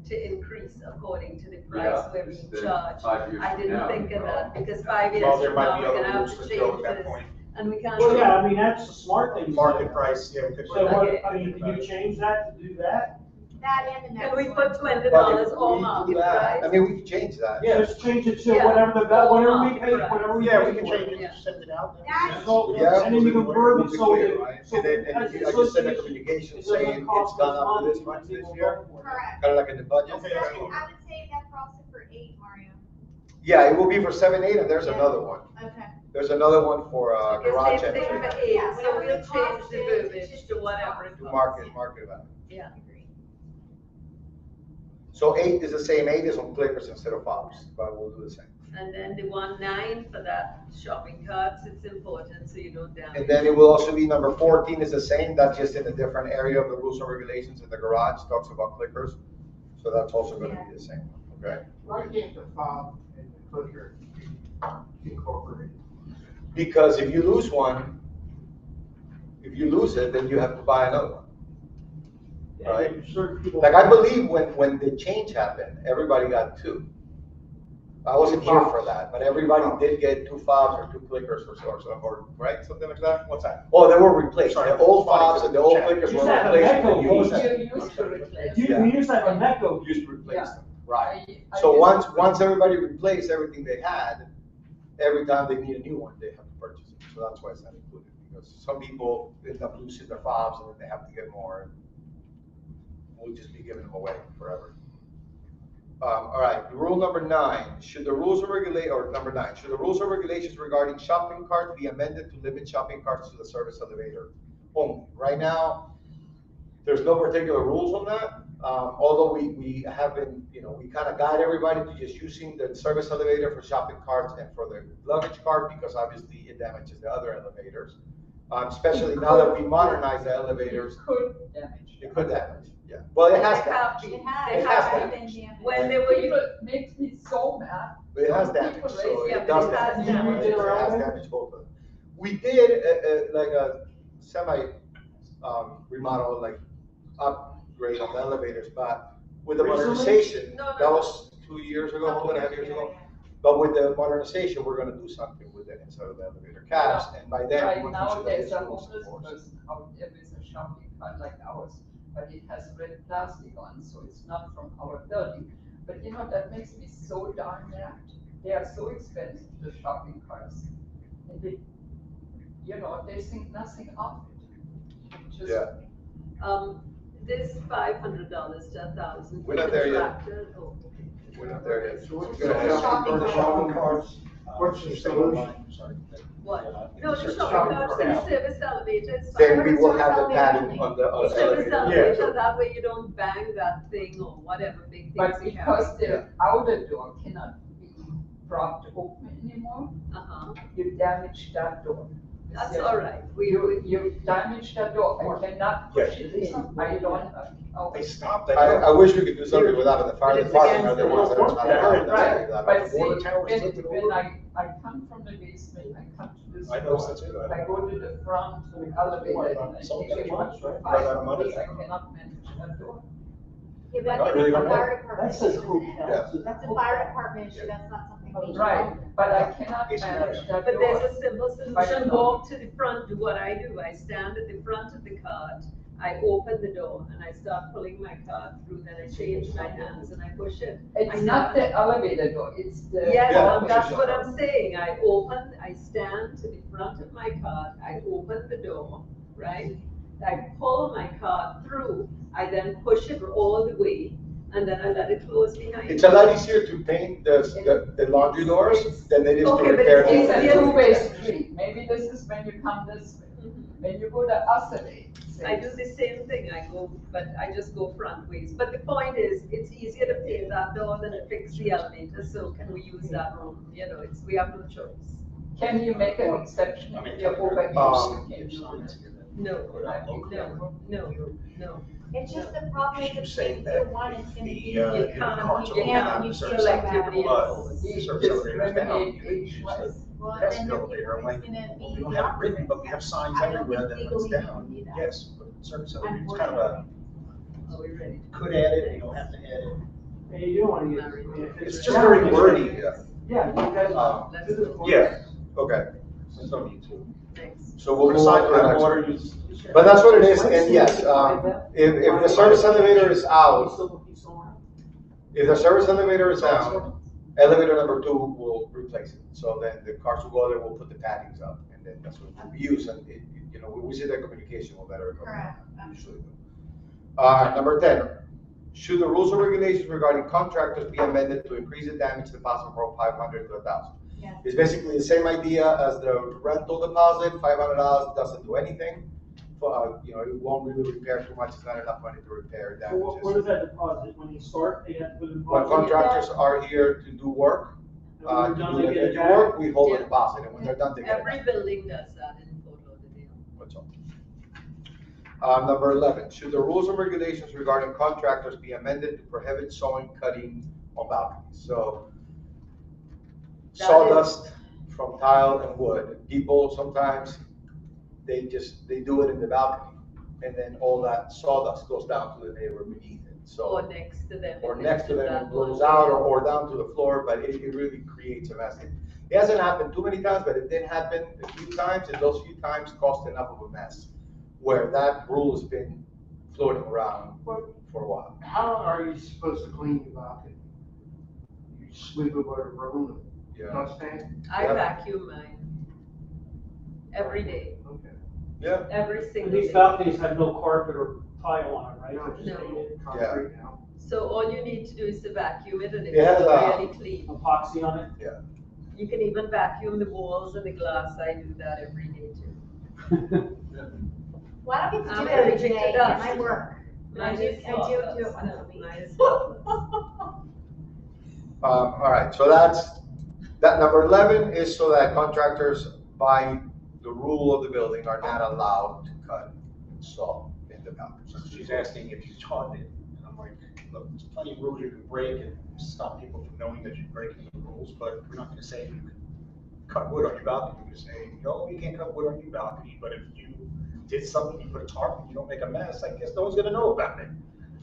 to increase according to the Yeah, price we're it's being the charged. 5 years I from didn't now, think of bro. that, because 5 years Well, there from might now, be we're other gonna have rules to to throw at change that this, point. and we can't. Well, yeah, I mean, that's the smart thing. to Market do. price, yeah, we could. So Okay. what, I mean, can you change that to do that? That and the next Can we one. put $20 But if or we market do that, price? I mean, we can change that. Yeah, just change it to Yeah. whatever we pay, Right. whatever we Yeah, pay we can for. change it, Yeah. just send it out. That- So, Yeah, and then you can verb it so clear, that, right? so. And then, as I the just send a association, communication it doesn't saying it's cost gone us up to money, this much people this will year, vote for it. Correct. kind of like in the budget. Okay. I would say that also for 8, Mario. Yeah, it will be for 7, 8, and there's Yeah. another one. Okay. There's another one for, Okay, garage same thing entry. for 8, Yeah, so whatever we'll the change cost the is, it verbiage should to be whatever it To was. market value. Yeah, Agreed. So 8 is the same, 8 is on clickers instead of fobs, but we'll do the same. and then the 1.9 for that shopping carts, it's important, so you don't damage. And then it will also be number 14 is the same, that's just in a different area of the rules and regulations in the garage, talks about clickers. So that's also gonna be the same, okay? Why can't the fob and the clicker be incorporated? Because if you lose one, if you lose it, then you have to buy another one. Yeah, Right. certain people. Like I believe when the change happened, everybody got 2. I wasn't here for that, but everybody did get 2 fobs or 2 clickers or right, something like that? What's that? Oh, they were replaced. Sorry. The old fobs and the old Check. clickers You were said a replaced with Mecco the was- used. You used to replace. We used to have a Mecco. Used to replace Yeah. them, right. I So used to- once everybody replaced everything they had, every time they need a new one, they have to purchase it. So that's why it's not included, because some people end up losing their fobs and then they have to get more. We'll just be giving them away forever. All right, rule number 9, should the rules and number 9, should the rules and regulations regarding shopping carts be amended to limit shopping carts to the service elevator only? Right now, there's no particular rules on that, although we have been, we kind of guide everybody to just using the service elevator for shopping carts and for the luggage cart, because obviously it damages the other elevators. Especially now that we modernize the elevators, Could damage. it could damage, yeah. Well, it has They damaged, have been. It has. They It has have damaged. been. damaged. When they were, People makes me so mad. but it has Some damaged, people so raise yeah, it but does it has damage. damaged. It has damaged both of them. We did like a semi, remodel, like upgrade on the elevators, but with the Recently? modernization, No, no, that no. was 2 years ago, 2.5 years ago. But with the modernization, we're gonna do something with it inside of the elevator caps, and by then, Right we'll now, consider there's this a rules, homeless of course. person out there with a shopping cart like ours, but it has red plastic on, so it's not from our building. But you know, that makes me so darn mad. They are so expensive, the shopping carts. And they, you know, they think nothing of it. Just- Yeah. this $500 to $1,000. We're not there yet. Contractor, oh, okay. We're not there yet. So what's Go ahead. the shopping carts? What's the solution? What? No, the Shopping shopping carts and cart. service elevators. Then we will have the padding on the Service elevator. elevator, that way you don't bang that thing or whatever big But things you because have. the outer door cannot be propped open anymore, Uh-huh, you damage that door. that's all right. You damage that door, I cannot push it in, I don't, They stopped I wish we could do something without the fire But it's department, or against the the ones that are law. not Yeah, allowed, that's right. like that. But see, Water towers when, took it when over. I come from the basement, I come to this I door, noticed that too. I go to the front elevator and I So take it much, for right? 5 Run out of money. minutes, I cannot manage that door. Yeah, but I I think really it's don't the know. fire department. That says issue, hotel. isn't it? Yeah. That's a fire department issue, that's not something we. Right, but I cannot manage that But there's door. a simple solution, walk to the front, do what I do, I stand at the front of the cart, I open the door and I start pulling my cart through, then I change my hands and I push it. It's not the elevator door, it's the. Yes, Yeah. that's what I'm saying, I stand to the front of my cart, I open the door, right? I pull my cart through, I then push it all the way, and then I let it close behind me. It's a lot easier to paint the laundry doors than it is to Okay, but repair. it's the- It's easier a two-way street, maybe this is when you come this way. Mhm. When you go the other way. I do the same thing, but I just go front ways. But the point is, it's easier to paint that door than to fix the elevator, so can we use that room? You know, we have no choice. Can you make an exception if you're over? No, no. It's just the problem You is say if that you want, it's gonna be. the, You the can't- carts you are can't down, you the service select elevator, it. but the service elevator is down. Discriminate That's Well, the then there- elevator, I'm like, it's gonna well, we be. don't have it written, but we have signs I don't everywhere think that it's legally you down. can do that. Yes, but service elevator, it's kind of a, Are we ready? could add it, you don't have to add it. And you do want to use. It's just very wordy, yeah. Yeah, you guys. Um, do this for yeah. Okay, There's no need to. Thanks. so we'll Put move on aside to the the next water one. use. But that's what it is, and yes, if the service elevator is out, if the service elevator is out, elevator number 2 will replace it. So then the cars will go there, we'll put the paddings up, and then that's what we use, and it, you know, we see that communication will better. Correct. Usually do. Number 10, should the rules and regulations regarding contractors be amended to increase the damage deposit from 500 to 1,000? Yes. It's basically the same idea as the rental deposit, $500 doesn't do anything. You know, it won't really repair too much, it's not enough money to repair What damages. is that deposit? When you start, they have to put a When deposit. contractors are here to do work, And when to they're done, do they get it the back. work, we hold a Yeah. deposit, and when they're done, they get it back. Every building does that in Fort Lauderdale. That's all. Number 11, should the rules and regulations regarding contractors be amended to prohibit sawing, cutting on balconies? So That sawdust from tile and wood, people sometimes, they do it in the balcony, and then all that sawdust goes down to the neighbor beneath it, so. Or next to them. Or if next to they do them, that it blows one. out, or down to the floor, but it really creates a mess. It hasn't happened too many times, but it did happen a few times, and those few times caused enough of a mess, where that rule has been floating around for a while. How are you supposed to clean your balcony? You sweep it with a broom, Yeah, dustpan? I Yeah. vacuum mine. Every day, Okay. yeah, every And single these day. balconies have no carpet or tile on them, right? No, They're just No. painted Concrete now. So all you need to do is to vacuum it and it's It has a- really clean. Epoxy on it. You can even vacuum the walls and the glass. I do that every day too. Why don't we I'm do it every allergic to day, dust. it might work. I do it once a week. Mine is sawdust. all right, so that number 11 is so that contractors buy the rule of the building are not allowed to cut and saw in the balcony. So she's asking if you taught it, and I'm like, look, there's plenty of rules you can break and stop people from knowing that you're breaking the rules, but we're not gonna say you can cut wood on your balcony. We're gonna say, no, you can't cut wood on your balcony, but if you did something, you put a tarp and you don't make a mess, I guess no one's gonna know about it.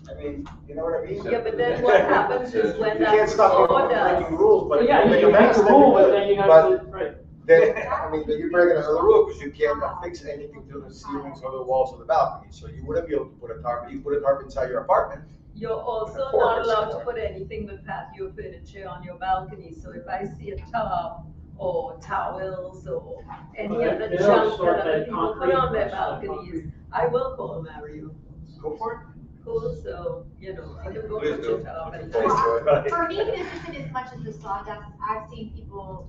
I mean, you know what I mean? Yeah, but then what happens is when You can't that stop people from order, breaking rules, but if Yeah, you make you a make mess, the then rule, you but do then it. you have But- to, right. Then, I mean, then you're breaking another rule because you can't affix anything to the ceilings or the walls of the balcony. So you wouldn't be able to put a tarp. You put a tarp inside your apartment. you're also Of not course. allowed to put anything but patio furniture on your balcony. So if I see a tub or towels or any Well, other they don't junk start that other that people put concrete on their stuff, balconies, concrete. I will call Mario. Go for it. Cool, so, you know, you can go Please put do. your tub and. Please do it. For me, this isn't as much as the sawdust. I've seen people,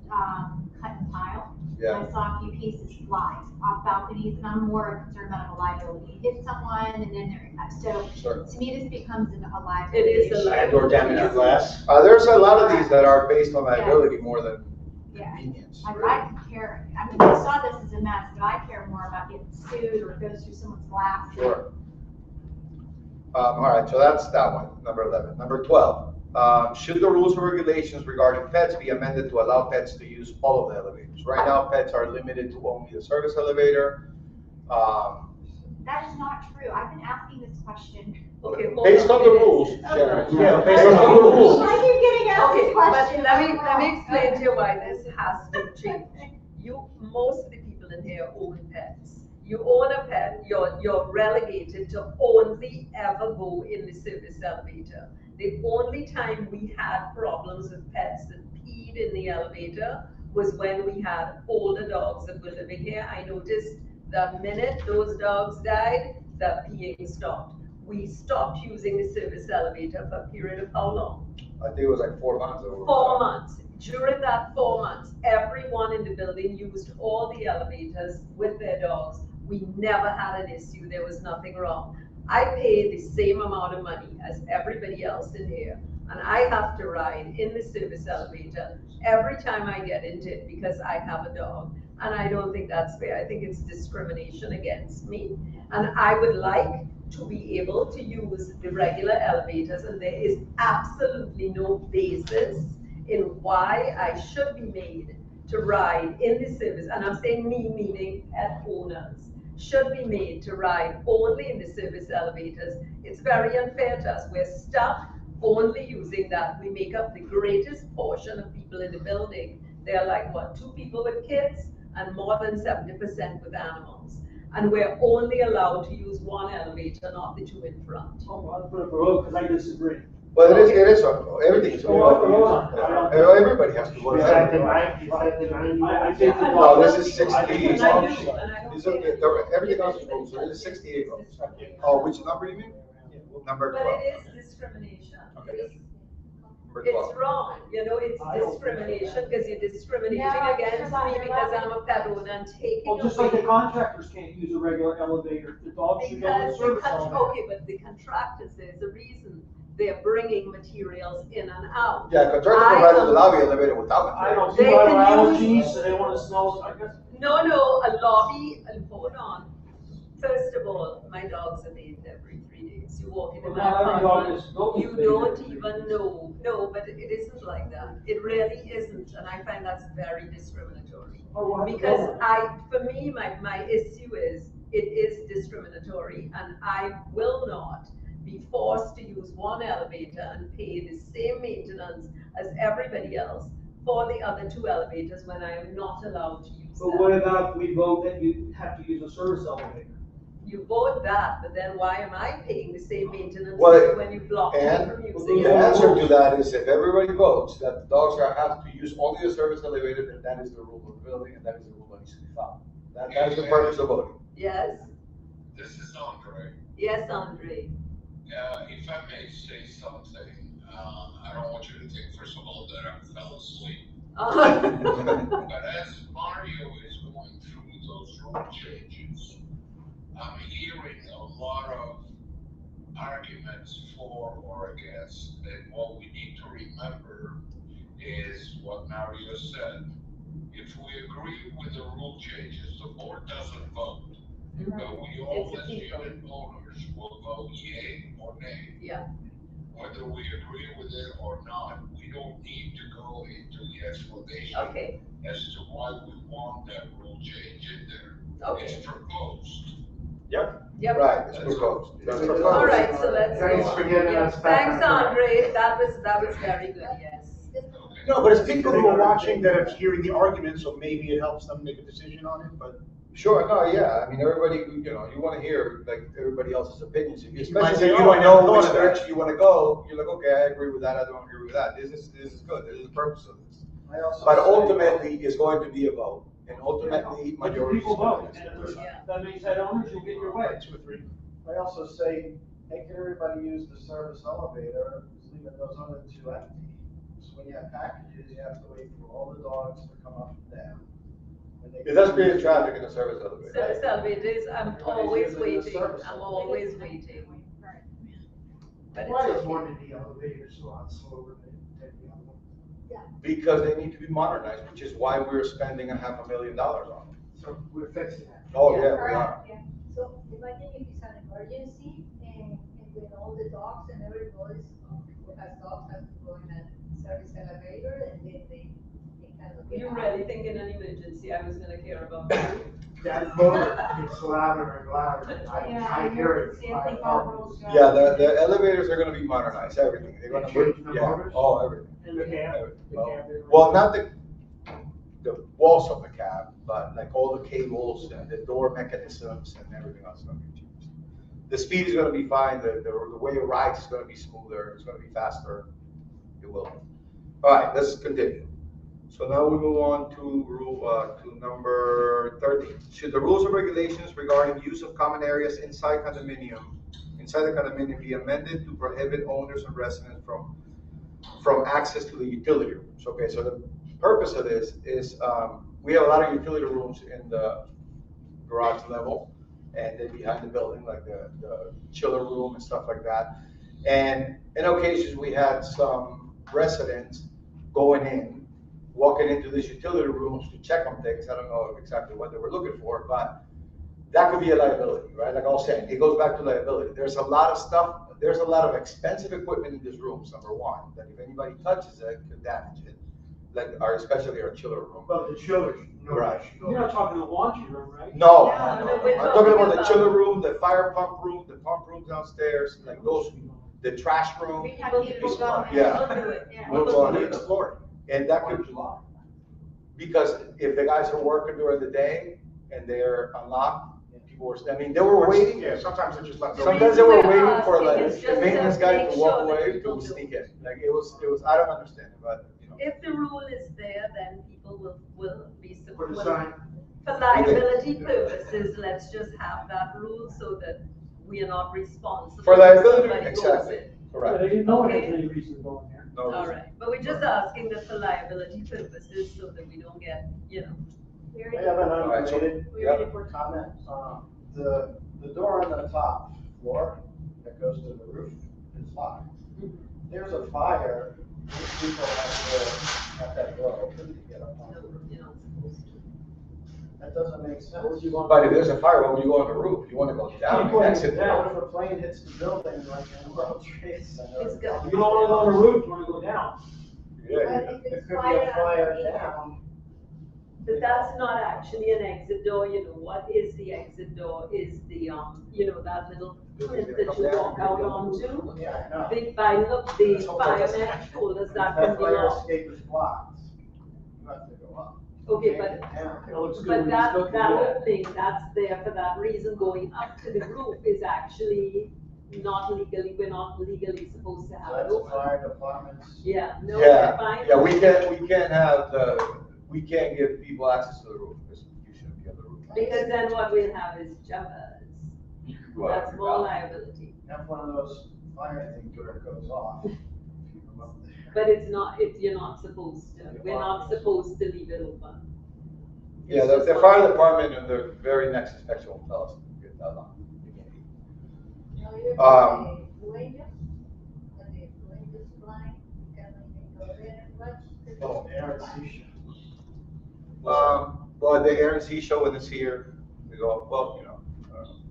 cut and tile. Yeah. I saw a few pieces fly off balconies, and I'm more concerned about a liability. Hit someone, and then so Sure. to me, this becomes a liability. It is a issue. liability. And or damage to glass. There's a lot of these that are based on liability more than Yeah. convenience. I care, I mean, I saw this as a mess, but I care more about getting sued or it goes through someone's glass. Sure. All right, so that's that one, number 11. Number 12, should the rules and regulations regarding pets be amended to allow pets to use all of the elevators? Right now, pets are limited to only the service elevator. That is not true. I've been asking this question. Okay, hold Based on the It is. rules, Hold Sharon. on. Yeah, based on the rules. Why are you getting asked Okay, this but question? let me explain to you why this has to change. Most of the people in here own pets. You own a pet, you're relegated to only ever go in the service elevator. The only time we had problems with pets that peed in the elevator was when we had older dogs that were living here. I noticed the minute those dogs died, the peeing stopped. We stopped using the service elevator for a period of how long? I think it was like 4 months. Or 4 months. During that 4 months, everyone in the building used all the elevators with their dogs. We never had an issue. There was nothing wrong. I pay the same amount of money as everybody else in here, and I have to ride in the service elevator every time I get into it because I have a dog. And I don't think that's fair. I think it's discrimination against me. And I would like to be able to use the regular elevators, and there is absolutely no basis in why I should be made to ride in the service, and I'm saying me, meaning pet owners, should be made to ride only in the service elevators. It's very unfair to us. We're stuck only using that. We make up the greatest portion of people in the building. They're like, what, 2 people with kids and more than 70% with animals. And we're only allowed to use one elevator, not the 2 in front. Oh, I'll put up a road, because I disagree. Well, it is, everything is. Hold on. Everybody has to go. Is that the 90, is that the 90? I think the No, dog- this is 60. And I do, and I don't These are care. everything else is rules, so it is 68 rules. Oh, which number you mean? Number But 12. it is discrimination. Okay. Number It's 12. wrong, you know, it's discrimination, because you're discriminating No, against me because I'm a pet owner and taking Well, just like the away. contractors can't use a regular elevator, the dogs should go in the Because service elevator. okay, but the contractors, there's a reason they're bringing materials in and out. Yeah, contractor I provided the am- lobby elevator without I don't, They people have can allergies, use- so they wanna smell, I guess. No, a lobby, hold on. First of all, my dogs are bathed every 3 days. You walk into But my not every dog apartment, is built you to be don't bathed. even know. No, but it isn't like that. It really isn't, and I find that's very discriminatory. Oh, we'll have to Because go. for me, my issue is, it is discriminatory, and I will not be forced to use one elevator and pay the same maintenance as everybody else for the other 2 elevators when I am not allowed to use But them. what about we vote that you have to use a service elevator? You vote that, but then why am I paying the same maintenance Well, when you block me and from The using Yeah. it? answer to that is if everybody votes that the dogs have to use only the service elevator, then that is the rule of the building and that is the rule that needs to be followed. That is the purpose of voting. Yes, This is Andre. yes, Andre. If I may say something, I don't want you to think, first of all, that I fell asleep. But as Mario is going through those rule changes, I'm hearing a lot of arguments for or against. And what we need to remember is what Mario said. if we agree with the rule changes, the board doesn't vote. But we all, It's a as people. unit owners, will vote yea or nay. Yeah. Whether we agree with it or not, we don't need to go into the explanation Okay, as to why we want that rule change in there. okay, It's proposed. Yep. yep. Right, it's proposed. That's It's All right, so let's Thanks go for on. getting Yeah, us back thanks, on track. Andre, that was very good, yes. No, but it's people who are watching that are hearing the argument, so maybe it helps them make a decision on it, but. Sure, no, yeah, I mean, everybody, you know, you wanna hear like everybody else's opinions, if you, You might especially say, if you "Oh, I don't never know thought which of that." direction you wanna go, you're like, okay, I agree with that, I don't agree with that, this is good, this is the purpose of this. But ultimately, it's going to be a vote, and ultimately, Let the majority. people vote, and if Yeah. that makes that owners, you'll get your way. 2 or 3. I also say, making everybody use the service elevator, is leaving those other two empty. So when you have packages, you have to wait for all the dogs to come up and down. And they- It does create traffic in the service elevator. Service elevators, I'm Everybody's always using the waiting, service I'm elevator. always waiting. But Why it's is one okay. of the elevators a lot slower than the other one? Because they need to be modernized, which is why we're spending $500,000 on them. So we're fixing that. Oh, Yeah. yeah, we are. Yeah, so imagine if it's an emergency and with all the dogs and everybody's, who has dogs has to go in a service elevator and then they kind of get You out. really think in an emergency I was gonna care about you? That motor gets louder and louder. I hear it. Same thing all those. Yeah, the elevators are gonna be modernized, everything, they're gonna, Change the yeah, motors? oh, everything. And the cab, Everything. the Well, cab. well, not the walls of the cab, but like all the cables and the door mechanisms and everything else is gonna be changed. The speed is gonna be fine, the way it rides is gonna be smoother, it's gonna be faster, it will. All right, let's continue. So now we move on to to number 13. Should the rules and regulations regarding use of common areas inside the condominium be amended to prohibit owners and residents from access to the utility rooms? Okay, so the purpose of this is, we have a lot of utility rooms in the garage level and then behind the building, like the chiller room and stuff like that. And in occasions, we had some residents going in, walking into these utility rooms to check on things. I don't know exactly what they were looking for, but that could be a liability, right? Like I was saying, it goes back to liability. There's a lot of stuff, there's a lot of expensive equipment in these rooms, number one, that if anybody touches it, could damage it. Like especially our chiller room. But the children, no. Right. You're not talking the laundry room, right? No, Yeah, no, no, no. we're I'm talking about the talking chiller about- room, the fire pump room, the pump room downstairs, like those, the trash room. We have people going. Yeah. We'll do it. Yeah. We'll go on it. Explore. And that could, because if the guys are working during the day and they're unlocked, and people were, I mean, they were waiting. Yeah, sometimes it just left. The Sometimes they were reason we're waiting for asking like is the just maintenance to guy make to walk sure that away people to do. sneak in. Like it was, I don't understand it, but you know. If the rule is there, then people will be Put a supported. sign. For liability purposes, let's just have that rule so that we are not responsible. For if liability, somebody goes exactly. in. Correct. No one has Okay. any reason to go in there. No All reason. right, but we're just asking that for liability purposes so that we don't get, you know. We I have an Alright, so- unrelated, yeah. comment. The door on the top floor that goes to the roof is locked. There's a fire, these people have that door open to get up on the roof. You're not supposed to. That doesn't make sense. But if there's a fire, why would you go on the roof? You wanna go down and exit. What if a plane hits the building like in the World Trade Center? It's got- You don't wanna go on the roof, you wanna go down. Yeah, But yeah. if There it's could be a fire underneath, down. But that's not actually an exit door, you know, what is the exit door is the, you know, that little plinth that you walk out onto. Yeah, I know. By look, the fireman told us that can That be fire locked. escape is blocked. You have to go up. Okay, You but, can't get down. It looks good but when you that, still can that do that. opening, that's there for that reason, going up to the roof is actually not legally, we're not legally supposed to So have it that's a open. fire department's. Yeah, no, Yeah, they're fine. yeah, we can't give people access to the roof, because you shouldn't be on the roof. Because then what we'll have is jumpers, You could go out that's of more your house. liability. Have one of those fire things where it goes off. If you come up there. But it's not, you're not supposed to, we're not supposed to leave it open. Yeah, It's the just fire not- department and the very next inspection will tell us to get that on. no, even Um, the dueños, when the dueños flying, you can even go there and watch. Oh, Aaron Sisha. Well, the RNC show when it's here, we go, well, you know.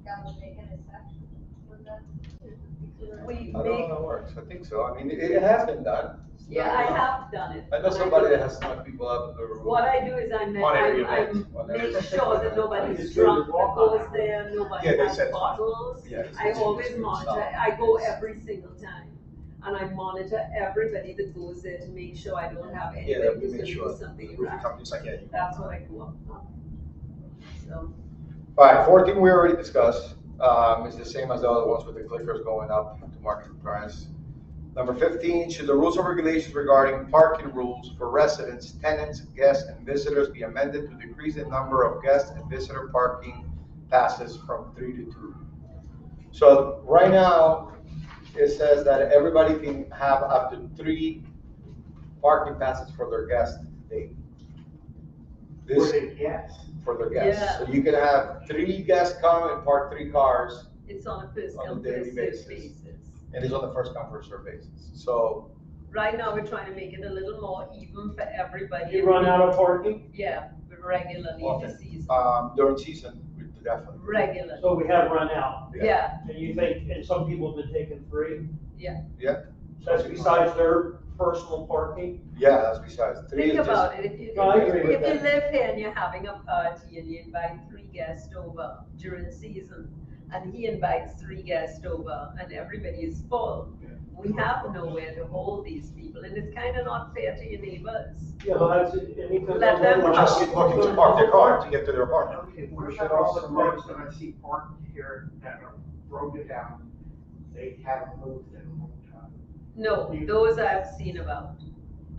Can we make an exception for that? We I don't know make, how it works. I think so. I mean, it has been done. yeah, I have done it. I know somebody that has snuck people out of the room. What I do is I make, On every I event, on every- make sure that nobody's drunk that goes there, nobody Yeah, they has said- bottles. Yeah, I it's- always it's- monitor, I go every single time. And I monitor everybody that goes there to make sure I don't have Yeah, anybody that we who's make gonna sure. do something The roofing wrong. company's like, yeah, you. That's what I go up for. So, All right, 14 we already discussed. It's the same as the other ones with the clickers going up to market price. Number 15, should the rules and regulations regarding parking rules for residents, tenants, guests, and visitors be amended to decrease the number of guest and visitor parking passes from 3 to 2? So right now, it says that everybody can have up to 3 parking passes for their guests daily. This, for their guests. Yeah. So you can have 3 guests come and park 3 cars, it's on a first On a come, daily first served basis. basis. and it's on the first come, first served basis. So, Right now, we're trying to make it a little more even for everybody. You run out of parking, Yeah, regularly in the Okay. season, during season, we definitely. regularly, so we have run out. yeah, And you think, and some people have been taking 3? yeah. Yeah. That's besides their personal parking? Yeah, that's besides. 3 Think is just. about it, if you, No, I agree with if you that. live here and you're having a party and you invite 3 guests over during season, and he invites 3 guests over, and everybody is full, we have nowhere to hold these people, and it's kind of not fair to your neighbors. Yeah, but that's, anything. Let them Or just looking to park their car to get to their apartment. Okay, what about all the cars that I see parked here that are broken down? They haven't moved in a long time. No, those I've seen about.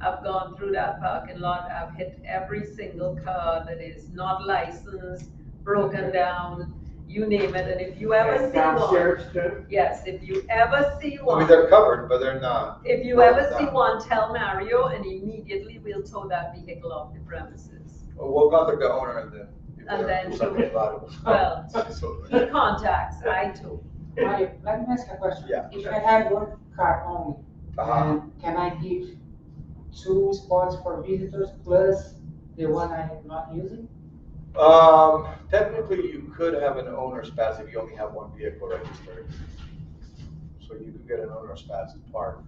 I've gone through that parking lot, I've hit every single car that is not licensed, broken down, you name it, and if you ever And see one, downstairs too? yes, if you ever see I mean, one, they're covered, but they're not. if you ever see one, tell Mario, and immediately we'll tow that vehicle off the premises. We'll contact the owner and then. if And they then do something about it. Well, So- he contacts, I tow. Mario, let me ask a question. Yeah. If I have one car only, Uh-huh. then can I give 2 spots for visitors plus the one I'm not using? Technically, you could have an owner's pass if you only have 1 vehicle registered. So you could get an owner's pass to park.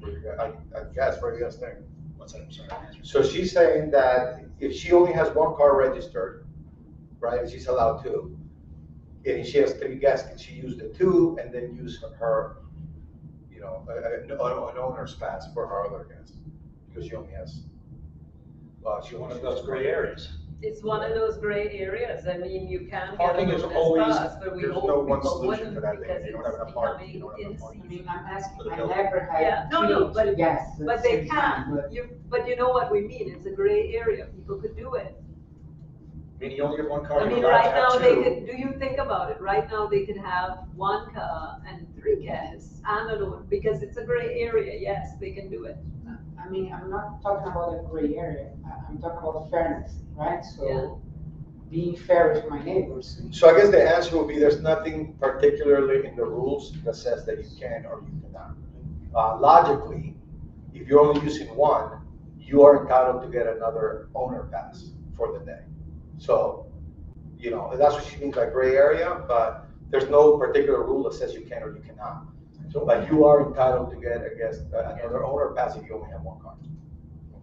I guess, what do you guys think? What's that, I'm sorry. So she's saying that if she only has 1 car registered, right, she's allowed 2. And if she has 3 guests, can she use the 2 and then use her, you know, an owner's pass for her other guests? Because she only has, she One only of has those gray areas. It's one of those gray areas, I mean, you can get Parking a is bonus always- pass, but we there's hope no one people solution wouldn't for that thing. because You don't it's have enough parking, you becoming don't have in enough parking. I mean, season. I'm asking, For the I building. never Yeah, had no, no, but- guests at But the they same time, can, but but you know what we mean, it's a gray area, people could do it. I mean, you only get 1 car. I you're mean, allowed to right have now, they 2. could, do you think about it, right now, they could have 1 car and 3 guests, and alone, because it's a gray area, yes, they can do it. I mean, I'm not talking about a gray area, I'm talking about fairness, right? Yeah. So being fair with my neighbors. So I guess the answer will be there's nothing particularly in the rules that says that you can or you cannot. Logically, if you're only using 1, you are entitled to get another owner pass for the day. So, you know, that's what she means by gray area, but there's no particular rule that says you can or you cannot. So, but you are entitled to get, I guess, another owner pass if you only have 1 car.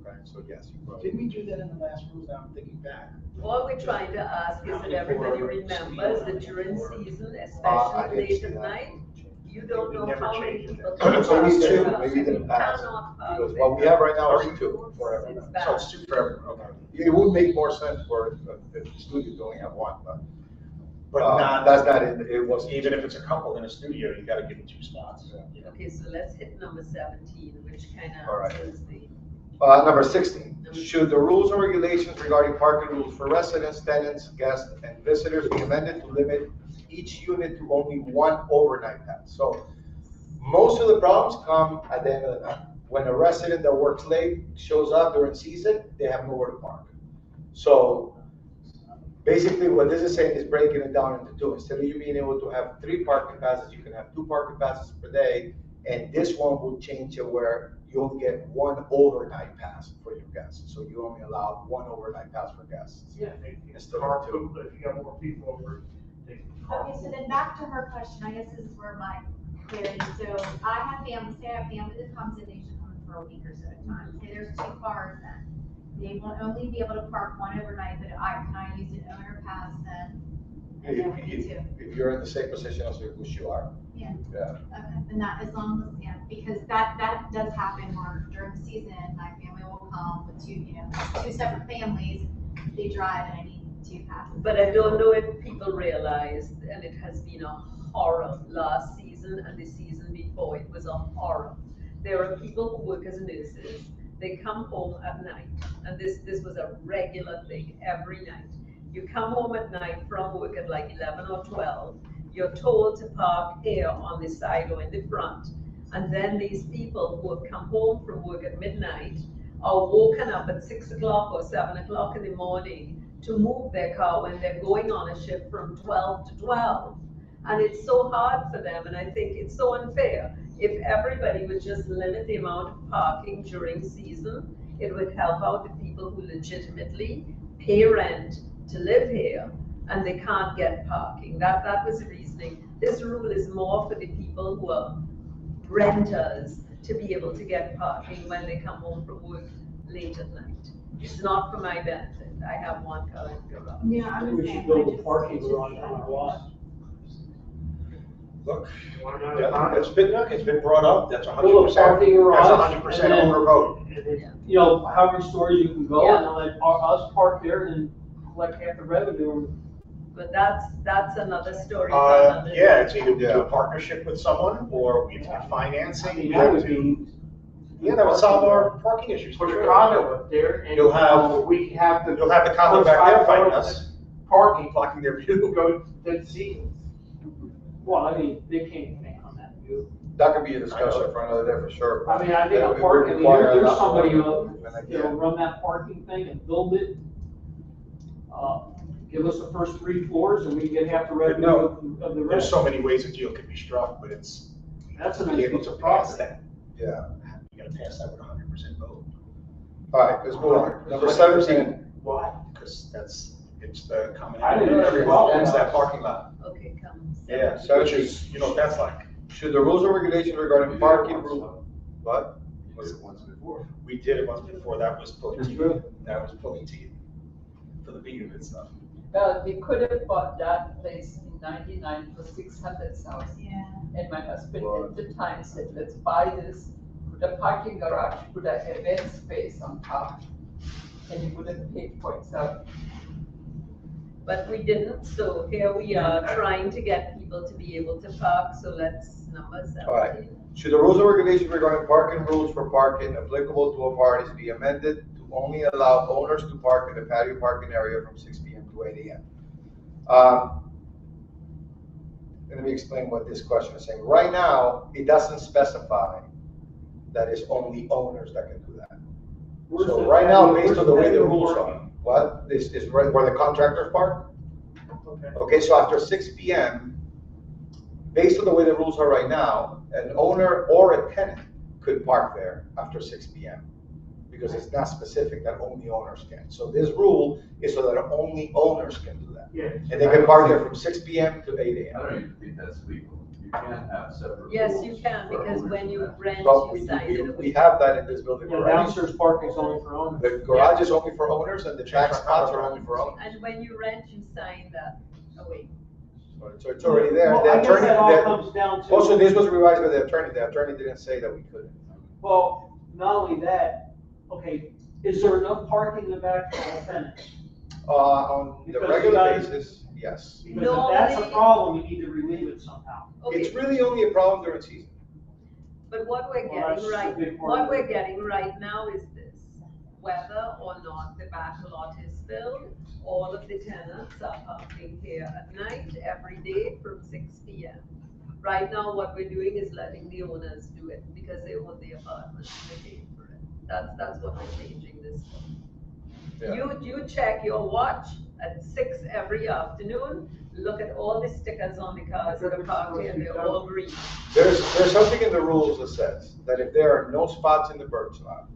Okay, so yes, you probably. Didn't we do that in the last rules? Now I'm thinking back. All we're trying to ask is that everybody remembers that during season, I especially didn't late see at that. night, you don't know never how many changed it. people. So maybe come 2, around. maybe the You pass. cannot park Because there. what we have right now is 2 for It's everyone. bad. So it's 2 for everyone, okay. It would make more sense for the studio to only have 1, but. But not, That's not in, it wasn't. even if it's a couple in a studio, you gotta give them 2 spots. You know. Okay, so let's hit number 17, which kind All right. of answers the. Number 16, should the rules and regulations regarding parking rules for residents, tenants, guests, and visitors be amended to limit each unit to only 1 overnight pass? So most of the problems come at the end of the night. When a resident that works late shows up during season, they have nowhere to park. So basically what this is saying is breaking it down into 2. Instead of you being able to have 3 parking passes, you can have 2 parking passes per day, And this one will change it where you only get one overnight pass for your guests. So you only allow one overnight pass for guests. Yeah, they can Instead of carpool, if you got more people over, they can Okay, so carpool. then back to her question, I guess this is where my clarity, so I have family, say I have family that comes in, they should come in for a week or so at a time, say there's 2 cars then. They will only be able to park one overnight, but can I use an owner pass then? And then we need to, If you're in the same position as which you are. yeah. Yeah. Okay, and that, as long as, yeah, because that does happen where during the season, my family will come with 2 separate families, they drive and I need 2 passes. But I don't know if people realize, and it has been a horror last season and the season before, it was a horror. There are people who work as nurses, they come home at night, and this was a regular thing every night. You come home at night from work at like 11 or 12, you're told to park here on the side or in the front, and then these people who have come home from work at midnight are woken up at 6 o'clock or 7 o'clock in the morning to move their car when they're going on a shift from 12 to 12. And it's so hard for them, and I think it's so unfair. If everybody would just limit the amount of parking during season, it would help out the people who legitimately pay rent to live here and they can't get parking. That was the reasoning. This rule is more for the people who are renters to be able to get parking when they come home from work late at night. It's not for my benefit. I have one car in the garage. Yeah, I'm We just should saying, build I a just. parking it's garage just- on our lot. Look, You wanna know the yeah, time? it's been brought up, that's Build a 100%, parking garage. that's 100% and then- owner vote. and then, You know, how many stories you can go, Yeah. and then let us park there and then collect half the revenue. But that's another story. for another day. Yeah, it's either we do a partnership with someone, or we have to get I financing, mean, we that have would to, be. yeah, that would solve our parking issues. Put a condo up there and. You'll have- We have the. You'll have the condo back there fighting us, Parking, blocking their view. go to see. Well, I mean, they can't on that view. That could be a discussion for another day for sure. I mean, I think It a would parking, I mean, require there's a lot somebody more who, than I you know, get. run that parking thing and build it. Give us the first 3 floors and we get half the revenue No, of the There's rest. so many ways a deal could be struck, but it's, That's a be nice able piece to of pass property. that. Yeah. You gotta pass that with 100% vote, All right, let's move on. Number 17. Why? because it's the common. I didn't know Everyone that. owns that parking lot. Okay, come. Yeah, Which is, you know, what that's like, Should the rules and regulations regarding parking rule, what? You did it once before. we did it once before, that was pulling That's teeth, true. that was pulling teeth for the beginning of stuff. Well, we could have bought that place in 99 for 600,000. Yeah. And my husband at the time said, let's buy this, put a parking garage, put an event space on top. And he would have paid for itself. But we didn't, so here we are trying to get people to be able to park, so let's number 17. All right. Should the rules and regulations regarding parking rules for parking applicable to all parties be amended to only allow owners to park in the patio parking area from 6 p.m. to 8 a.m.? Let me explain what this question is saying. Right now, it doesn't specify that it's only owners that can do that. Where's So the right now, patio- based on where's the way the patio rules parking? are, what? This is right where the contractors park? Okay. Okay, so after 6 p.m., based on the way the rules are right now, an owner or a tenant could park there after 6 p.m. because it's not specific that only owners can. So this rule is so that only owners can do that. Yeah. And they can park there from 6 p.m. to 8 I a.m. don't even think that's legal. You can't have separate. Yes, rules you can, for because owners when and you tenants. rent, But you sign it we away. have that in this building Yeah, already. downstairs parking is only for owners. The garage is only for owners and the back spots are only for owners. And when you rent, you sign that away. So it's already there. Well, The I guess attorney, that all the- comes down to. also, this was revised by the attorney. The attorney didn't say that we couldn't. Well, not only that, okay, is there enough parking in the back for all tenants? On the Because regular you guys- basis, yes. Because if that's a Normally- problem, you need to relieve it somehow. It's Okay, really only a problem during season. but what we're Well, that's getting a right, big part what of we're it. getting right now is this. Whether or not the back lot is filled, all of the tenants are parking here at night, every day from 6 p.m. Right now, what we're doing is letting the owners do it because they own the apartment and they pay for it. That's what we're changing this for. Yeah. You check your watch at 6 every afternoon, look at all the stickers on the cars that are parked here, they're all green. There's something in the rules that says that if there are no spots in the bird lot,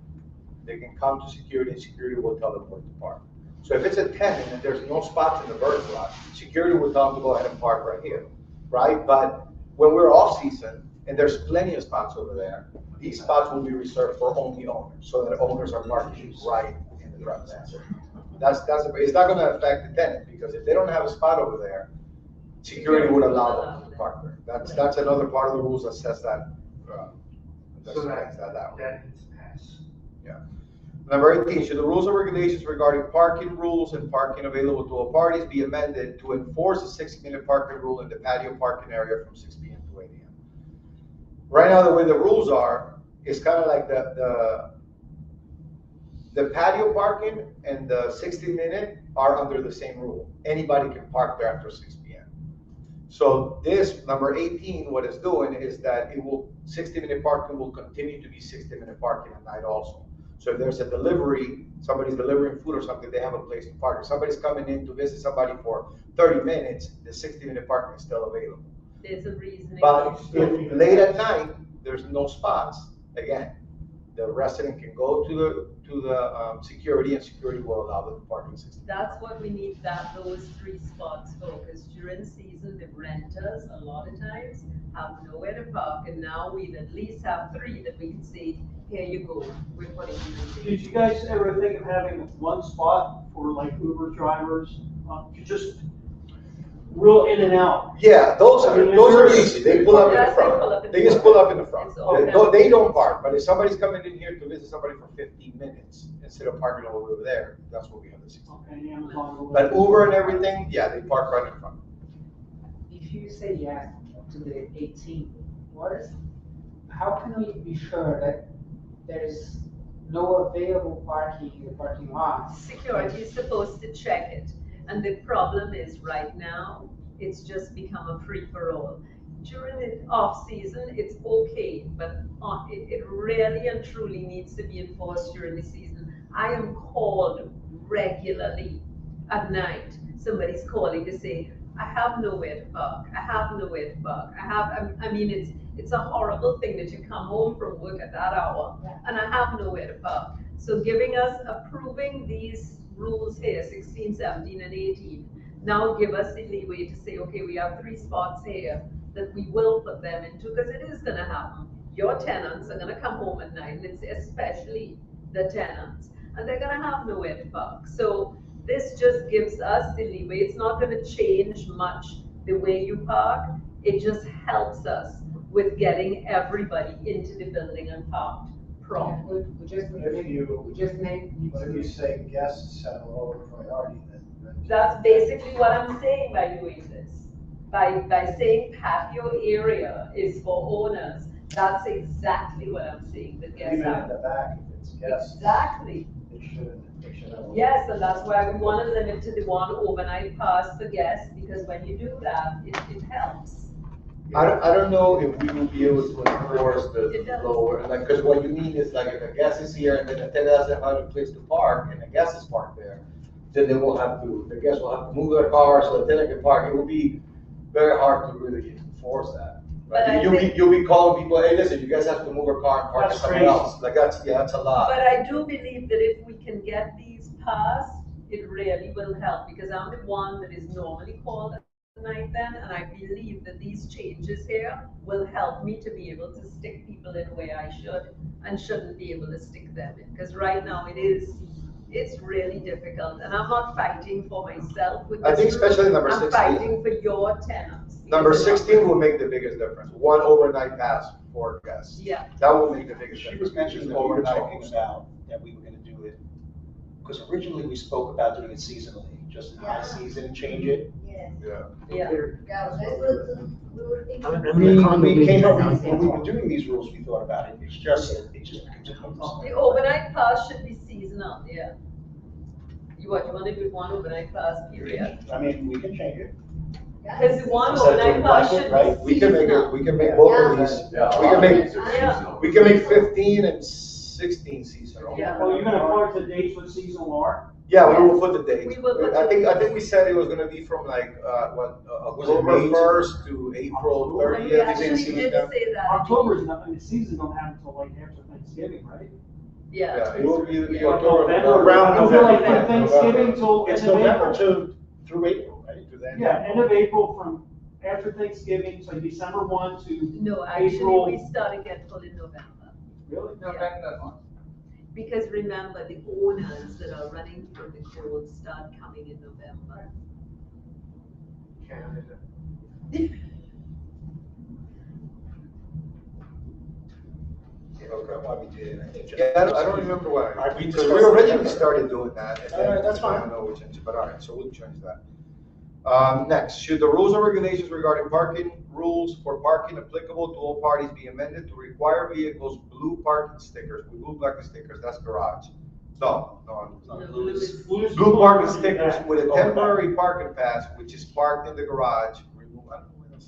they can come to security and security will tell them where to park. So if it's a tenant and there's no spots in the bird lot, security will tell them to go ahead and park right here, right? But when we're off season and there's plenty of spots over there, these spots will be reserved for only owners, so that owners are parking right in the front there. It's not gonna affect the tenant, because if they don't have a spot over there, security would allow them to park there. That's another part of the rules that says that. So that out. needs to pass. Yeah. Number 18, should the rules and regulations regarding parking rules and parking available to all parties be amended to enforce a 60-minute parking rule in the patio parking area from 6 p.m. to 8 a.m.? Right now, the way the rules are, it's kind of like the patio parking and the 60-minute are under the same rule. Anybody can park there after 6 p.m. So this, number 18, what it's doing is that 60-minute parking will continue to be 60-minute parking at night also. So if there's a delivery, somebody's delivering food or something, they have a place to park. If somebody's coming in to visit somebody for 30 minutes, the 60-minute parking is still available. There's a reason. But if late at night, there's no spots, again, the resident can go to the security, and security will allow them to park in 60. That's what we need, those 3 spots for, because during season, the renters, a lot of times, have nowhere to park, and now we at least have 3 that we can say, here you go, we're putting you in. Did you guys ever think of having one spot for like Uber drivers, to just real in and out? Yeah, those are easy. They pull up in the front. They just pull up in the front. They don't park, but if somebody's coming in here to visit somebody for 15 minutes, instead of parking all the way over there, that's what we have the 60. Okay, Amazon. But Uber and everything, yeah, they park right in front. If you say yes to the 18, how can we be sure that there's no available parking in the parking lot? Security is supposed to check it. And the problem is right now, it's just become a free-for-all. During the off-season, it's okay, but it really and truly needs to be enforced during the season. I am called regularly at night. Somebody's calling to say, I have nowhere to park. I have nowhere to park. I mean, it's a horrible thing that you come home from work at that hour and I have nowhere to park. So approving these rules here, 16, 17, and 18, now give us the leeway to say, okay, we have 3 spots here that we will put them into, because it is gonna happen. Your tenants are gonna come home at night, and it's especially the tenants, and they're gonna have nowhere to park. So this just gives us the leeway. It's not gonna change much the way you park. It just helps us with getting everybody into the building and parked properly. We just need If you say guests have a lower priority than. That's basically what I'm saying by doing this. By saying patio area is for owners, that's exactly what I'm saying, the guests Even have. in the back, if it's guests. Exactly. It should have. Yes, and that's why we want to limit to the 1 overnight pass for guests, because when you do that, it helps. I don't know if we will be able to enforce the lower, like, because what you mean is like if a guest is here and then the tenant doesn't have a place to park and the guest is parked there, then the guest will have to move their car so the tenant can park. It will be very hard to really enforce that. Right? You'll be calling people, hey, listen, you guys have to move your car and park somewhere else. Like that's a lot. But I do believe that if we can get these passed, it really will help, because I'm the one that is normally called night then, and I believe that these changes here will help me to be able to stick people in where I should and shouldn't be able to stick them in, because right now it's really difficult, and I'm not fighting for myself with this. I think especially number 16. I'm fighting for your tenants. Number 16 will make the biggest difference. 1 overnight pass for guests. Yeah. That will make the biggest difference. She was mentioning that we were talking about that we were gonna do it, because originally we spoke about doing it seasonally, just in high season and change it. Yes. Yeah. Yeah, we were thinking. We came up, when we were doing these rules, we thought about it, it just becomes a cumbersome. The overnight pass should be seasonal, yeah. You want to do 1 overnight pass period? I mean, we can change it. Because the 1 Instead of overnight doing pass blanket, should right? be seasonal. We can make both of these. Yeah. We can make 15 and 16 seasonal. Yeah. Well, you're gonna point to dates what seasonal are? Yeah, we will put the date. We will put I think the- we said it was gonna be from like, Was it October May? 1st to April October. And we 30th. actually did say that. October's not, I mean, the season don't happen until like after Thanksgiving, right? Yeah. It will be Or October. November, Around I feel like November. from Thanksgiving till It's end of November April. through April, right? Through the end. Yeah, end of April from after Thanksgiving, so December 1 to, No, actually, April. we start again full in November. really? November one. Because remember, the owners that are running through the code start coming in November. Canada. Okay, why we did. Yeah, I don't remember why. We Because discussed we it originally together. started doing that. And then All right, that's I fine. don't know we changed it, but all right, so we'll change that. Next, should the rules and regulations regarding parking rules for parking applicable to all parties be amended to require vehicles blue parking stickers, with blue parking stickers, that's garage. No. Blue parking stickers with a temporary parking pass, which is parked in the garage, remove, I don't know where this,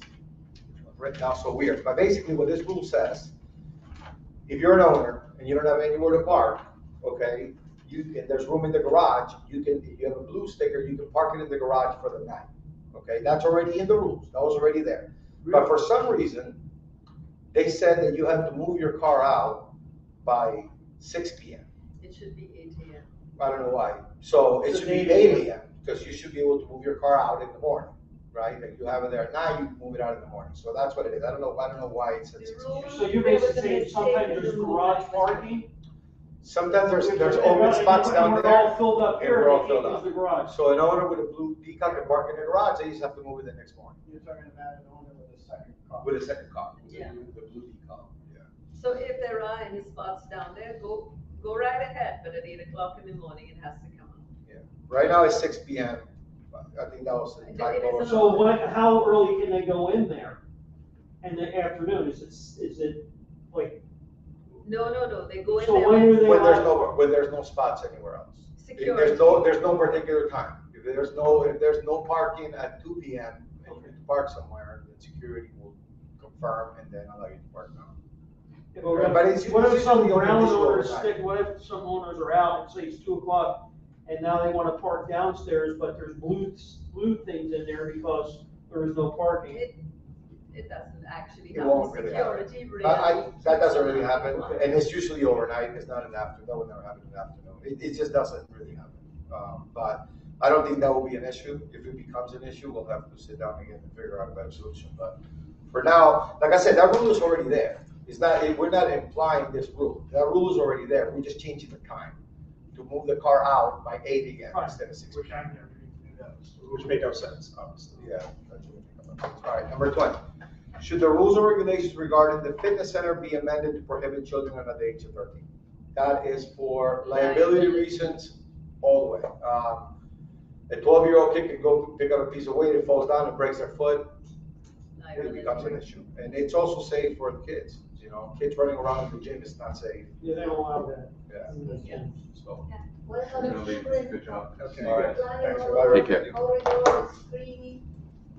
right now, so weird, but basically what this rule says, if you're an owner and you don't have anywhere to park, okay, there's room in the garage, if you have a blue sticker, you can park it in the garage for the night. Okay, that's already in the rules, that was already there. But for some reason, they said that you have to move your car out by 6 PM. It should be 8 AM. I don't know why. So it should be 8 AM, because you should be able to move your car out in the morning, right? If you have it there at night, you can move it out in the morning. So that's what it is. I don't know why it said The 6 rule- PM. So you're basically saying sometimes there's garage parking? Sometimes there's open spots down And we're all there. filled up and here, we're all and filled it is up. the garage. So an owner with a blue decal can park in the garage, they just have to move it the next morning You're talking about an owner with a second car. with a second car, with Yeah. the blue decal, yeah. So if there are any spots down there, go right ahead, but at 8 o'clock in the morning, it has to come out. Right now it's 6 PM. I think that was the It typo. is a- So how early can they go in there? In the afternoon, is it like, No, they go in So there. when with do they When there's no spots anywhere else. If Security. there's no particular time. If there's no parking at 2 PM, and you need to park somewhere, then security will confirm and then allow you to park now. But it's what if some usually only ground issue owners overnight. stick, what if some owners are out, and say it's 2 o'clock, and now they wanna park downstairs, but there's blue things in there because there is no parking? It doesn't actually It have won't the really happen. security really. That doesn't really happen, and it's usually overnight, it's not in the afternoon, that would never happen in the afternoon. It just doesn't really happen. But I don't think that will be an issue. If it becomes an issue, we'll have to sit down again and figure out a better solution. But for now, like I said, that rule is already there. We're not implying this rule. That rule is already there. We're just changing the time to move the car out by 8 AM instead of 6 Which PM. I never knew that was. Which made no sense, obviously. Yeah. That's what we think about. All right, number 20. Should the rules and regulations regarding the fitness center be amended to prohibit children under the age of 13? That is for liability reasons all the way. A 12-year-old kid can go pick up a piece of weight, it falls down and breaks their foot, it becomes an issue. And it's also safe for the kids, kids running around in the gym is not safe. Yeah, they don't allow that. Yeah. So, What about the children? Good job. Okay. all right. Flying Thanks, over- Roberto. Take care. Overload, screaming.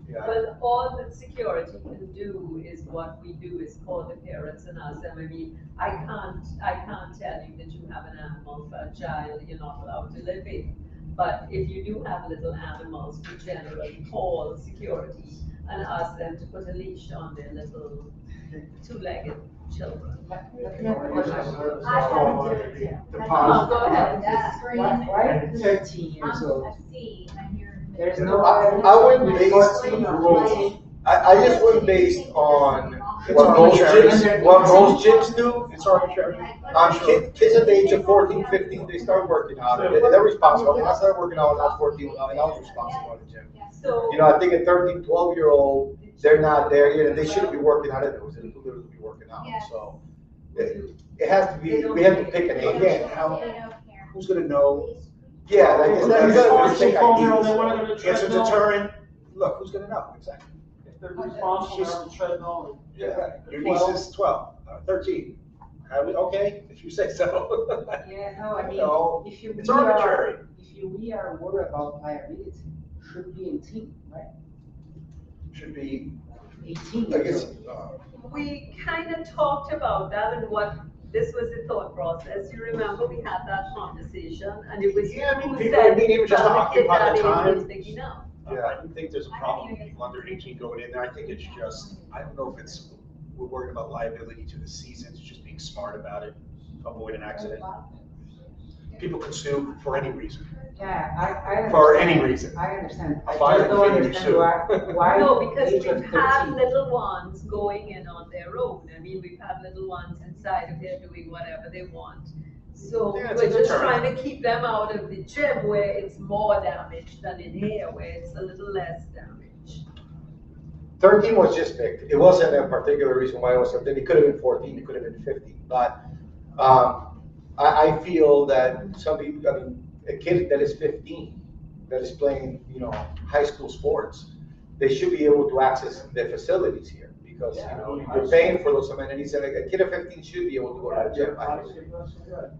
Yeah. Well, all that security can do is what we do is call the parents and ask them. I mean, I can't tell you that you have an animal for a child you're not allowed to live in. But if you do have little animals, we generally call security and ask them to put a leash on their little 2-legged children. I haven't done it yet. The That's pause. all. Go ahead. That scream. Why 13 years I'm old? a C, and I'm here. There's no. I wouldn't base, 14 or 14. I just wouldn't based on It's what most arbitrary. gyms do. It's arbitrary. Kids at the age of 14, 15, they start working out, they're responsible. When I started working out, when I was 14, and I was responsible at the gym. So, I think a 13, 12-year-old, they're not there yet, and they shouldn't be working out either, because they're literally be working out, Yeah. so. It has to be, we have to pick an age. They How, don't care. who's gonna know? Yeah, like, it's not, you gotta take IDs. It's It's a deterrent. Look, who's gonna know? Exactly. If they're responsible, they're on the treadmill. Yeah. Your niece is 12, 13. Okay, if you say so. Yeah, no, I mean, No, if you it's we arbitrary. we are worried about liability, should be 18, right? Should be, 18 I years guess, old. we kind of talked about that and what This was the thought process. You remember we had that conversation and it was you Yeah, I mean, who people said, need even just to well, the kid occupy that the age time. is big enough. I don't think there's a problem with people under 18 going in there. I think it's just, I don't know if it's, we're worried about liability to the seasons, just being smart about it, avoid an accident. People can sue for any reason. Yeah, I understand. For any reason. I understand. A I fire just don't can be understand sued. why No, because age of we've had 13? little ones going in on their own. I mean, we've had little ones inside of here doing whatever they want. So Yeah, it's we're a just deterrent. trying to keep them out of the gym where it's more damage than in here where it's a little less damage. 13 was just picked. It wasn't a particular reason why it was 13. It could have been 14, it could have been 15. But I feel that some people, I mean, a kid that is 15, that is playing, you know, high school sports, they should be able to access the facilities here because, you know, you're paying for those amenities and a kid of 15 should be able to go to the gym.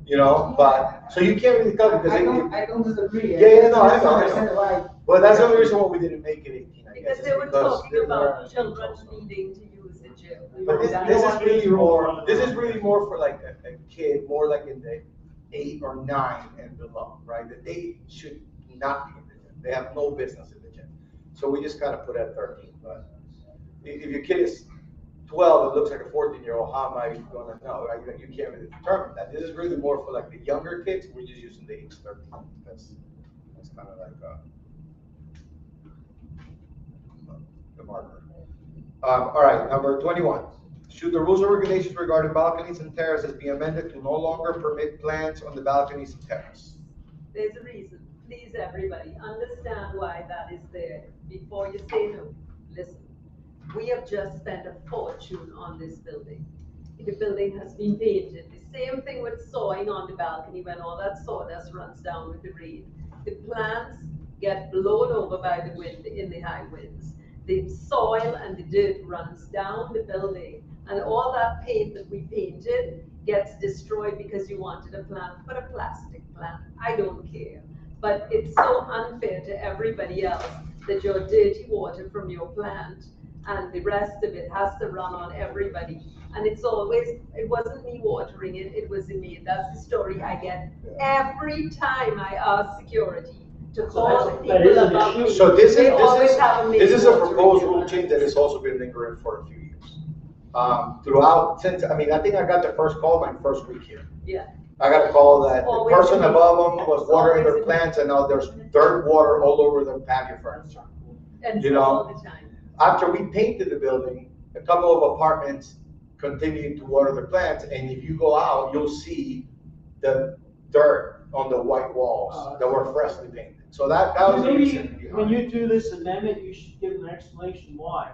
You know, but, so you can't really tell because I don't disagree. Yeah, no, I just know. understand why. Well, that's the only reason why we didn't make it 18, I guess. Because is they were because talking there about are- children needing to use the gym. But this is really more, this is really more for like a kid, more like in the 8 or 9 and below, right? That they should not be in the gym. They have no business in the gym. So we just kind of put at 13, but if your kid is 12, it looks like a 14-year-old, how am I gonna know, right? You can't really determine that. This is really more for like the younger kids, we're just using the age 13. That's kind of like the marker. All right, number 21. Should the rules and regulations regarding balconies and terraces be amended to no longer permit plants on the balconies and terrace? There's a reason. Please, everybody, understand why that is there before you say no. Listen, we have just spent a fortune on this building. The building has been painted. The same thing with sawing on the balcony when all that sawdust runs down with the rain. The plants get blown over by the wind in the high winds. The soil and the dirt runs down the building, and all that paint that we painted gets destroyed because you wanted a plant. Put a plastic plant. I don't care. But it's so unfair to everybody else that your dirty water from your plant and the rest of it has to run on everybody. And it's always, it wasn't me watering it, it was the maid. That's the story I get every time I ask security to call the that is people an about issue. me. So this They is always have a maid this is a watering proposed their rule plants. change that has also been lingering for a few years. Throughout, since, I mean, I think I got the first call my first week here. Yeah. I got a call that the Always person a need. above them was It's watering always their a plants and now there's dirt water all over their patio furniture. And You so know, all the time. After we painted the building, a couple of apartments continued to water their plants, and if you go out, you'll see the dirt on the white walls that were freshly painted. So that was the Maybe reason when behind it. you do this amendment, you should give an explanation why.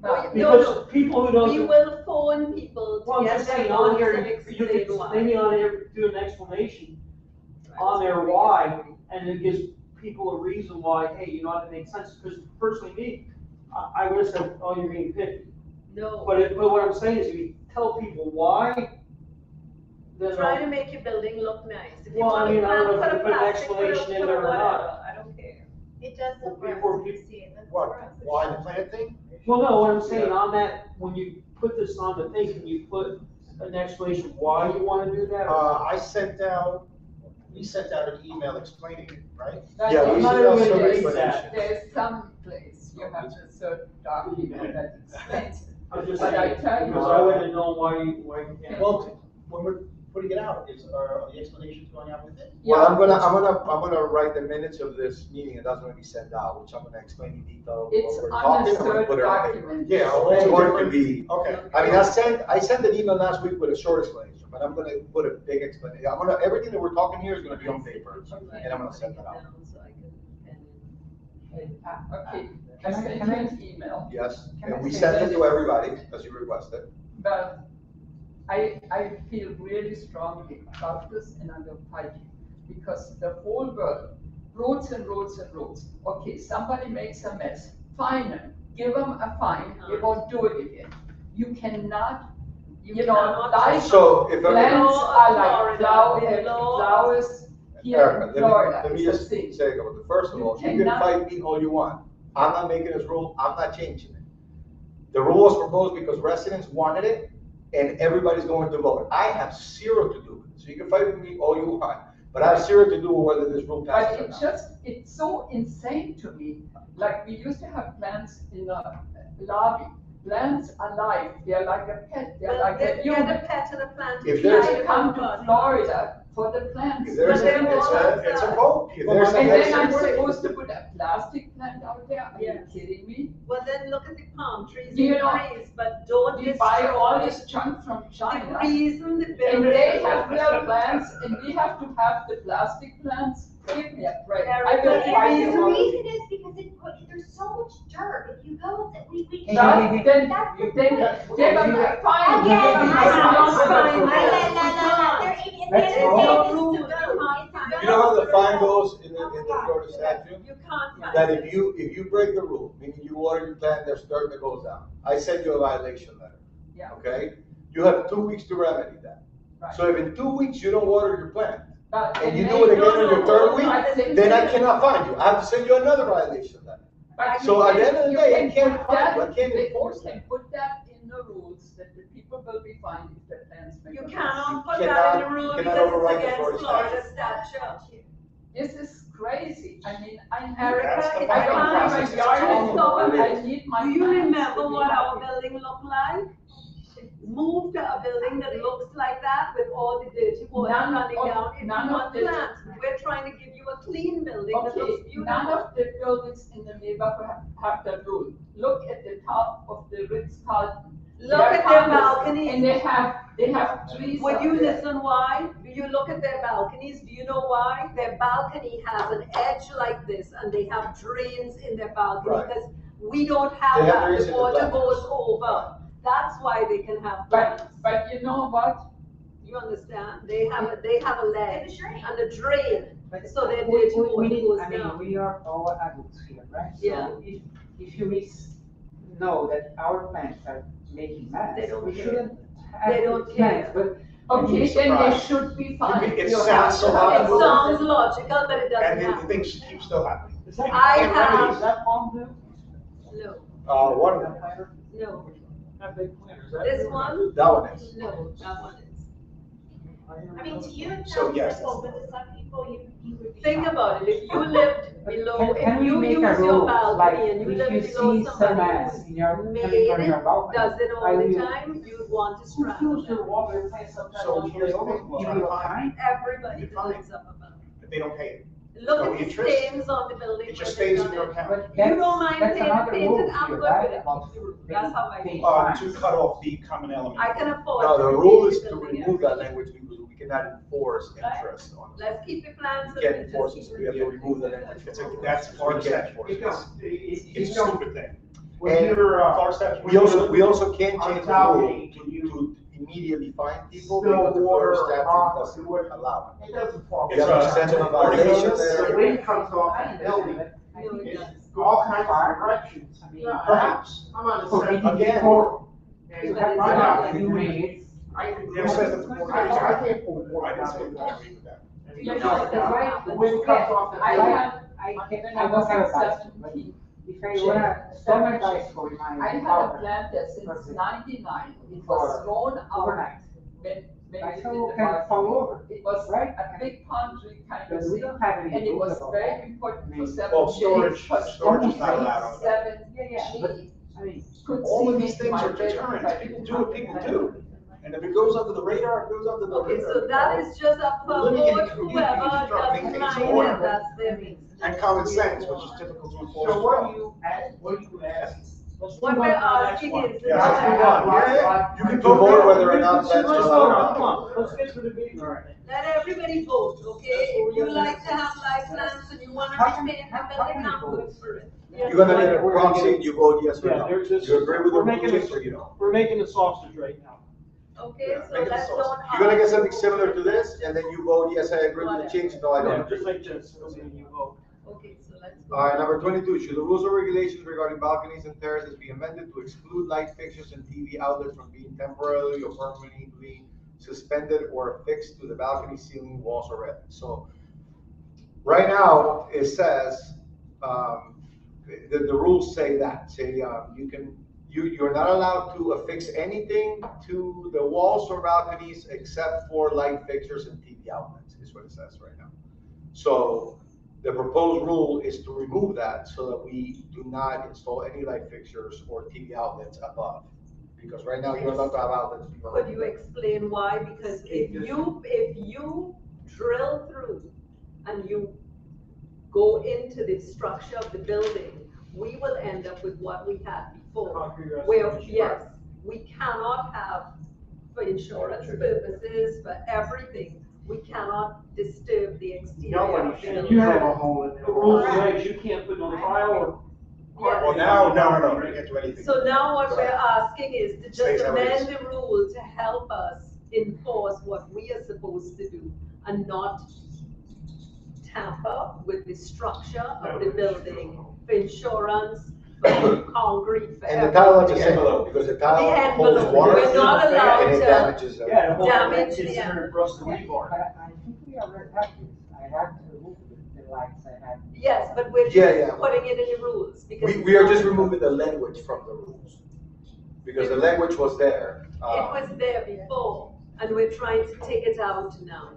No, Because people who We don't, will phone people well, to I'm get just their saying, on notes here, and you explain could, why. maybe on here, do an explanation on there why, and it gives people a reason why, hey, you know what, it makes sense, because personally me, I would have said, oh, you're being picky. No, But what I'm saying is, if you tell people why, then. try to make your building look nice. If you Well, I want mean, to I don't know plant, if put you a put an plastic, put a explanation in there or whatever, not. I don't care. It does look Before rough, you people- see it. looks What, rough. why the plant thing? Well, no, what I'm saying on that, when you put this on the thing, can you put an explanation why you wanna do that? I sent out, we sent out an email explaining it, right? Yeah, we I'm not should have even some gonna read explanation. that. There's some place you have a certain document that explains it. I'm just But I saying, tell you- because I wouldn't know why you can't. Well, when we're putting it out, are the explanations going out with it? Well, I'm gonna write the minutes of this meeting and that's gonna be sent out, which I'm gonna explain in detail It's what we're on talking, a I'm gonna third put it on paper. document. Yeah, So it's going to be, Okay. I mean, I sent an email last week with a short explanation, but I'm gonna put a big explanation. Everything that we're talking here is gonna be on paper, and I'm gonna send it out. So I can pen it. Okay, I sent you an email, Yes, Can I and we say sent it that to everybody, as you requested. but I feel really strongly about this and I will fight you. Because the whole world, roads and roads and roads. Okay, somebody makes a mess, fine them, give them a fine, they won't do it again. You cannot, you You know, cannot like So if plants everybody, are like The law- flowers here Erica, in Florida, let me it's a just thing. say a couple things. First of all, you can cannot- fight me all you want. I'm not making this rule, I'm not changing it. The rule was proposed because residents wanted it, and everybody's going to vote. I have zero to do with it. So you can fight with me all you want, but I have zero to do with whether this rule But passes or it's not. just, it's so insane to me. Like, we used to have plants in the lobby. Plants are live, they're like a pet, they're Well, like a get human. a pet and a plant. If there's- I come to Florida for the plants. If there's But a, they're all it's a outside. vote. If there's a And then I'm measure- supposed to put a plastic plant out there? Are you Yeah. kidding me? Well, then look at the palm trees Do you and know- trees, but don't We buy all destroy this junk from the China. reason the And they building. have real plants, and we have to have the plastic plants. Give me a break. I Erica, will the fight reason- The about it. reason is because there's so much dirt, if you go, we. Hey, That- hey, Then, That's the then, point. they're gonna find. Again, they're gonna find- Let's go. You know how the fine goes in the Florida statute? You can't find That it. if you break the rule, meaning you water your plant, there's dirt that goes down. I send you a violation letter. Yeah. Okay? You have 2 weeks to remedy that. Right. So if in 2 weeks you don't water your plant, But- and you they do it again don't on your know third what week, I think. then I cannot find you. I have to send you another violation letter. But So you at the can- end of the you day, I can can't put find that- you. I can't they- enforce You that. can put that in the rules, that the people will be fined if the plants make. You a mess. cannot put cannot- that in the rule you cannot because override it's the against Florida Florida statute. This is crazy. I mean, Erica, That's the it's I don't fine. have a yard Stop anymore. it. I need my. Do you plants remember to be what our happy. building looked like? Move to a building that looks like that with all the dirty water None running of- down in none of one the- plant. We're trying to give you a clean building that looks Okay, none beautiful. of the buildings in the neighborhood have that rule. Look at the top of the Ritz-Carlton. Look They're at their condos, balconies. And they have trees. Would up you there. listen why? Do you look at their balconies? Do you know why? Their balcony has an edge like this and they have drains in their balcony Right. because we don't They have have that. drains The in the water balconies. goes over. That's why they can have But, drains. but you know what? You understand? They have a ledge drain. and a drain. But So they're we- dirty we water need- goes I mean, down. we are all adults here, right? Yeah. So if you know that our plants are making mess, They don't we care. shouldn't They have don't these care. plants, but Okay, then they surprised. should be fined. It You sounds have so to hard. have It rules. sounds logical, but it And doesn't then happen. things keep still happening. I have, that palm blue? no, One, no. That big plant, is that? This one? that one is. No, that one is. I mean, to you, it So, sounds yes. simple, but to some people, you would be. Think about it, if you lived below, can if we you make use a your rule, like, balcony and you if live you below see some somebody mess who's in your, coming made from your it, balcony, does it all I the will- time, you'd want to Who strangle fills their them. water, they plant sometimes So on here's the the thing. road. Give you a fine? Everybody You're fine. does up about If they don't pay it. Look No at the interest. stains on the building. It just where they've stays in done your it. account. But You that's, don't mind that's paying another painted, rule I'm here, good right? with it. About That's how I paying feel. fines. To cut off the common element. I can afford. No, the to rule repaint is the to building remove that every year. language because we cannot enforce Right. interest on it. Let's keep the plans. We can't enforce it, so we have to remove that language. That's Florida statute. Because It's a stupid thing. when And you're, Florida statute. We also can't On change the balcony, rule can you to immediately fine people spill because the Florida water statute off doesn't the wood? allow it. It doesn't fall. You have to send them a violation The letter. wind comes off I the building, understand, but I think it's it's all kinds of directions. I mean, Perhaps, I'm on the Okay. second Again. floor. But And it's my not balcony, like it's- I can. Never says that the board- I can't pull water. I didn't out say of that. the I agree with that. You know that's right. The wind comes off the I building. had, I can, when I I don't was have a in bicycle, but 17, if I wanna store my bicycle in I my had a apartment plant there since Perfect. 99. It For was thrown out overnight, when we bicycle did the can park. fall over, It was right? a big palm tree kind of Because we thing. don't have any And it rules was about very that. important I for mean, 7 Well, days. storage because is not somebody allowed on the Seven Yeah, yeah, but, days I mean, could All see of me these in things my are bed if deterrents. I People didn't do have what people the do. And if it goes under the radar, it goes under the radar. Okay, so that is just up for We're living in a vote, community, whoever we just try to make doesn't things mind order. it, that's their reason. And common sense, which is typical to enforce. So what do you ask, let's What move we're on to the next asking one. is. Yeah, let's move on. Yeah, you can To vote vote whether or not that's Let's just. vote on it. Come on, let's get to the meeting. Let everybody vote, okay? If you like to have light plants and you wanna repaint the building, I'm good for it. You're gonna get a proxy, you vote yes or Yeah, no. there's this. You agree with the we're making rule a- change or you don't? We're making the sausage right now. Okay, Yeah, so make it let's so. don't. You're gonna get something similar to this, and then you vote, yes, I agree with the change, no, I don't Yeah, agree. just like this, and then you vote. Okay, so let's go. All right, number 22, should the rules or regulations regarding balconies and terraces be amended to exclude light fixtures and TV outlets from being temporarily or permanently suspended or affixed to the balcony ceiling, walls, or railings? So, right now, it says, the rules say that, you You're not allowed to affix anything to the walls or balconies except for light fixtures and TV outlets, is what it says right now. So the proposed rule is to remove that so that we do not install any light fixtures or TV outlets above. Because right now you're allowed to have outlets. Could you explain why? Because if you drill through and you go into the structure of the building, we will end up with what we had before. Where, yes, we cannot have, for insurance purposes, for everything, we cannot disturb the exterior. Nobody of the should. building. You have a hole in the rules and regs, you can't put no tile or. Yes. Well, now, no, you can't do anything. So now what we're asking is to Stays just how it is. amend the rule to help us enforce what we are supposed to do and not tamper with the structure of the building for insurance, for concrete, for And the tile is the everything. envelope, because the The tile holds envelope, water we're not and allowed it to, damages them. Yeah, the whole Damage thing the is considered rust and rebar. But I think we already have this. I have to remove the lights I have. yes, but we're just Yeah, yeah. putting it in the rules because. We are just removing the language from the rules. Because the language was there. It was there before, and we're trying to take it out now.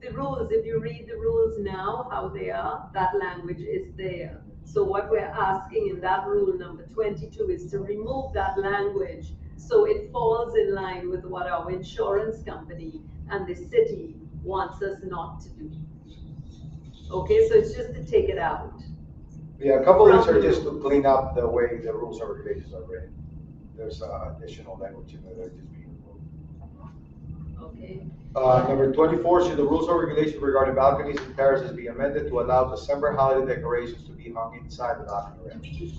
The rules, if you read the rules now, how they are, that language is there. So what we're asking in that rule number 22 is to remove that language so it falls in line with what our insurance company and the city wants us not to do. Okay, so it's just to take it out. Yeah, a couple of things are just to clean up the way the rules and regulations are written. There's additional language in there that just being removed. Okay. Number 24, should the rules or regulations regarding balconies and terraces be amended to allow December holiday decorations to be hung inside the balcony rail?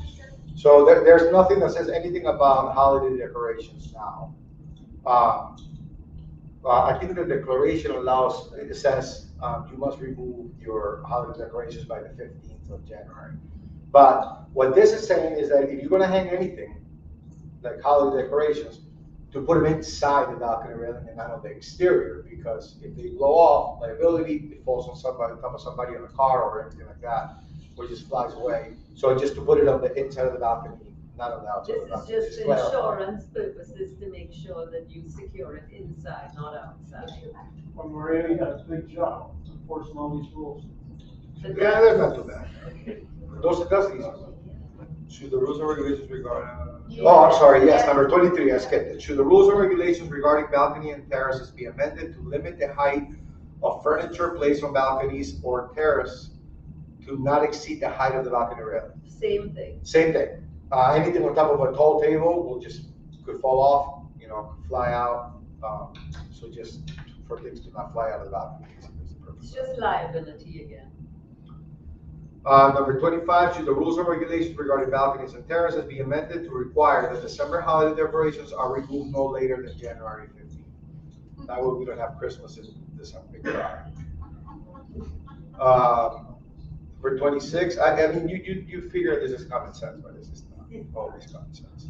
So there's nothing that says anything about holiday decorations now. I think the declaration allows, it says you must remove your holiday decorations by the 15th of January. But what this is saying is that if you're gonna hang anything, like holiday decorations, to put them inside the balcony railing and not on the exterior, because if they blow off, liability, it falls on somebody, on top of somebody in a car or anything like that, or it just flies away. So just to put it on the inside of the balcony, not on the outside of the This balcony. is just clarify. insurance purposes to make sure that you secure it inside, not outside. Well, Maria, you got a big job enforcing all these rules. Yeah, that's not too bad. That's easy. Should the rules and regulations regarding, oh, I'm sorry, yes, number 23, I skipped it. Should the rules and regulations regarding balcony and terraces be amended to limit the height of furniture placed on balconies or terrace to not exceed the height of the balcony railing? Same thing. Same thing. Anything on top of a tall table will could fall off, could fly out. So just for things to not fly out of the balcony. It's just liability again. Number 25, should the rules and regulations regarding balconies and terraces be amended to require that December holiday decorations are removed no later than January 15th? That way we don't have Christmas in December. Number 26, I mean, you figure this is common sense, but this is not always common sense.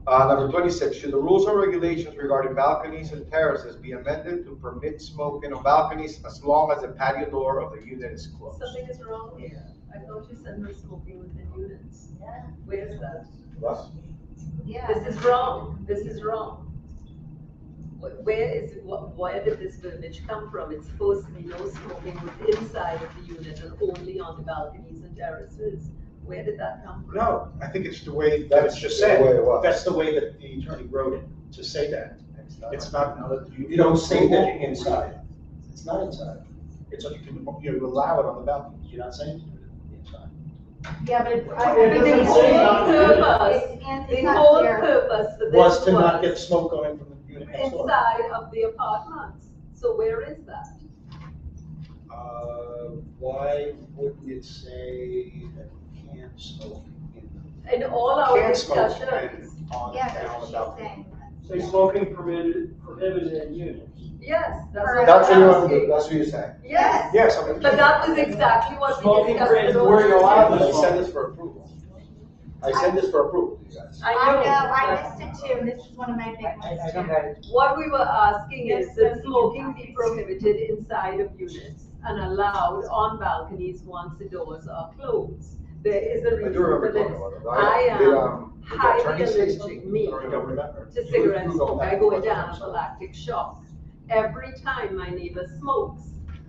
Number 26, should the rules and regulations regarding balconies and terraces be amended to permit smoking on balconies as long as the patio door of the unit is closed? Something is wrong here. I thought you said no smoking within units. Yeah. Where's that? What? Yeah. This is wrong. This is wrong. Where did this verbiage come from? It's supposed to be no smoking inside of the unit and only on the balconies and terraces. Where did that come from? No, I think it's the way that That's it's just the said. way it was. That's the way that the attorney wrote it, to say that. It's not, you don't say that inside. It's not inside. It's, you allow it on the balcony. You're not saying inside. Yeah, but Well, I it think doesn't it's say it's The not whole clear. purpose for this Was to not get smoke going from the unit next door. inside of the apartments. So where is that? Why wouldn't it say that you can't smoke In all our can't smoke discussions. on Yeah, down that's the what she's balcony? saying. Say smoking prohibited in units. Yes, that's Correct. what That's I'm what asking. that's what you're saying. Yes, Yes, I mean. but that was exactly what we Smoking discussed. prohibited with where all you're the allowed I to others. send this for approval. I send this for approval, you guys. I I know. know, I missed it too, and this is one of my big I ones don't too. get it. What we were asking is Yes, that that's smoking be the prohibited inside of units and allowed on balconies once the doors are closed. there is a I reason do remember for talking this. about it. I Did, am did the highly attorney say allergic, something? me, I don't remember that. to You- cigarette you smoke. go I back go to into what I'm saying. anaphylactic shock. Every time my neighbor smokes,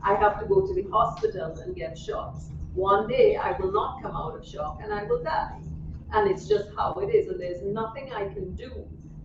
I have to go to the hospital and get shots. One day I will not come out of shock and I will die. And it's just how it is, and there's nothing I can do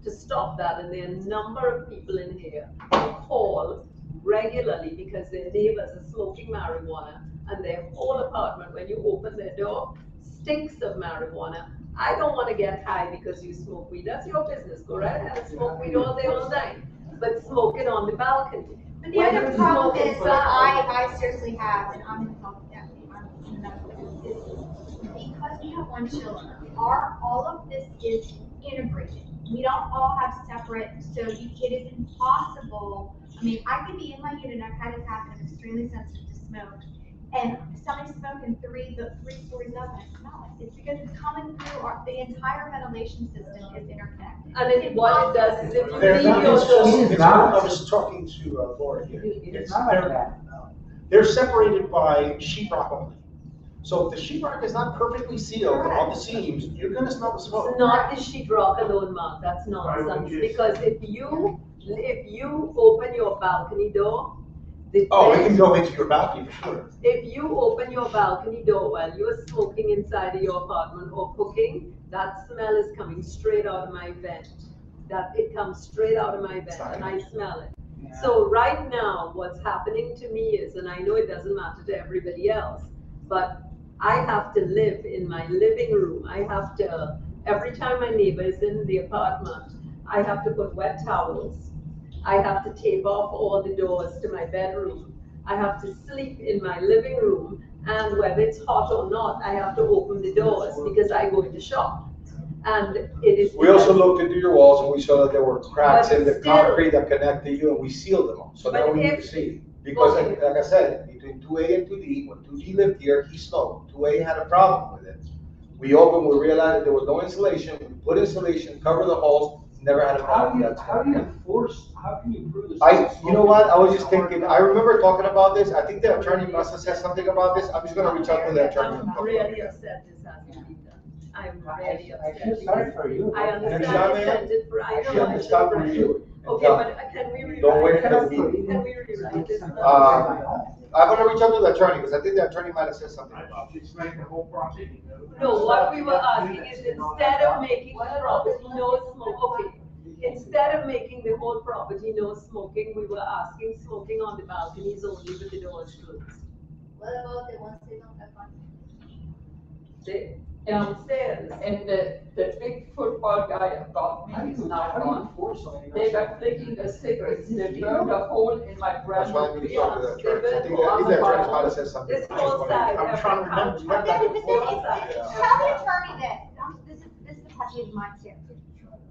to stop that. And there are a number of people in here who call regularly because their neighbors are smoking marijuana, and their whole apartment, when you open their door, stinks of marijuana. I don't want to get high because you smoke weed. That's your business. Go right ahead and smoke weed all day, all night. But smoke it on the balcony. But the When other you problem smoke is inside- that I seriously have, and I'm in the health, I'm in the medical field, is because we have one children, all of this is integrated. We don't all have separate, so it is impossible. I mean, I could be in my unit, and I've had it happen, I'm extremely sensitive to smoke, and somebody's smoking three stories up, and I smell it. It's because it's coming through the entire ventilation system is interconnected. And then what it does is if you They're leave not, your it's just, door. it's, I was talking to Laura here. It's not like that. They're separated by sheetrock only. So if the sheetrock is not perfectly sealed on all the seams, you're gonna smell the smoke. It's not the sheetrock alone, Mark, that's nonsense, because if you open your balcony door, the Oh, it vent- can go into your balcony for sure. if you open your balcony door while you're smoking inside of your apartment or cooking, that smell is coming straight out of my vent. That it comes straight out of my vent and I smell it. So right now, what's happening to me is, and I know it doesn't matter to everybody else, but I have to live in my living room. I have to, every time my neighbor is in the apartment, I have to put wet towels. I have to tape off all the doors to my bedroom. I have to sleep in my living room, and whether it's hot or not, I have to open the doors because I go into shock. And it is. We also looked into your walls and we saw that there were cracks But in the still- concrete that connect to you, and we sealed them all. So now But we need if- to see. Because okay. like I said, between 2A and 2D, when 2D lived here, he smoked. 2A had a problem with it. We opened, we realized there was no insulation, we put insulation, cover the holes, never had a problem with that. How do you enforce, how can you prove this? You know what, I was just thinking, I remember talking about this, I think the attorney must have said something about this, I'm just gonna reach out to the attorney. and I'm talk about really it. upset this hasn't been done. I'm really I upset. feel sorry because for you. I understand Next time, you man, sent it for, I She know I has to should stop have when read you it. do it. Okay, but can we rewrite? Don't wait it? until we. Can we rewrite this? I'm gonna reach out to the attorney, because I think the attorney might have said something about it. Just make the whole project. No, what we were asking is instead of making the property no smoke, okay, instead of making the whole property no smoking, we were asking smoking on the balconies only with the doors closed. What about the ones they don't have one? They, downstairs. And the big football guy above me is now gone. They were flicking the cigarettes, they burned a hole in my That's why brand we new need to talk to the attorney. I think that, the attorney might have said something. This whole side, I'm trying to remember. every But couch. then, tell the attorney that, this is the pet peeve of mine too.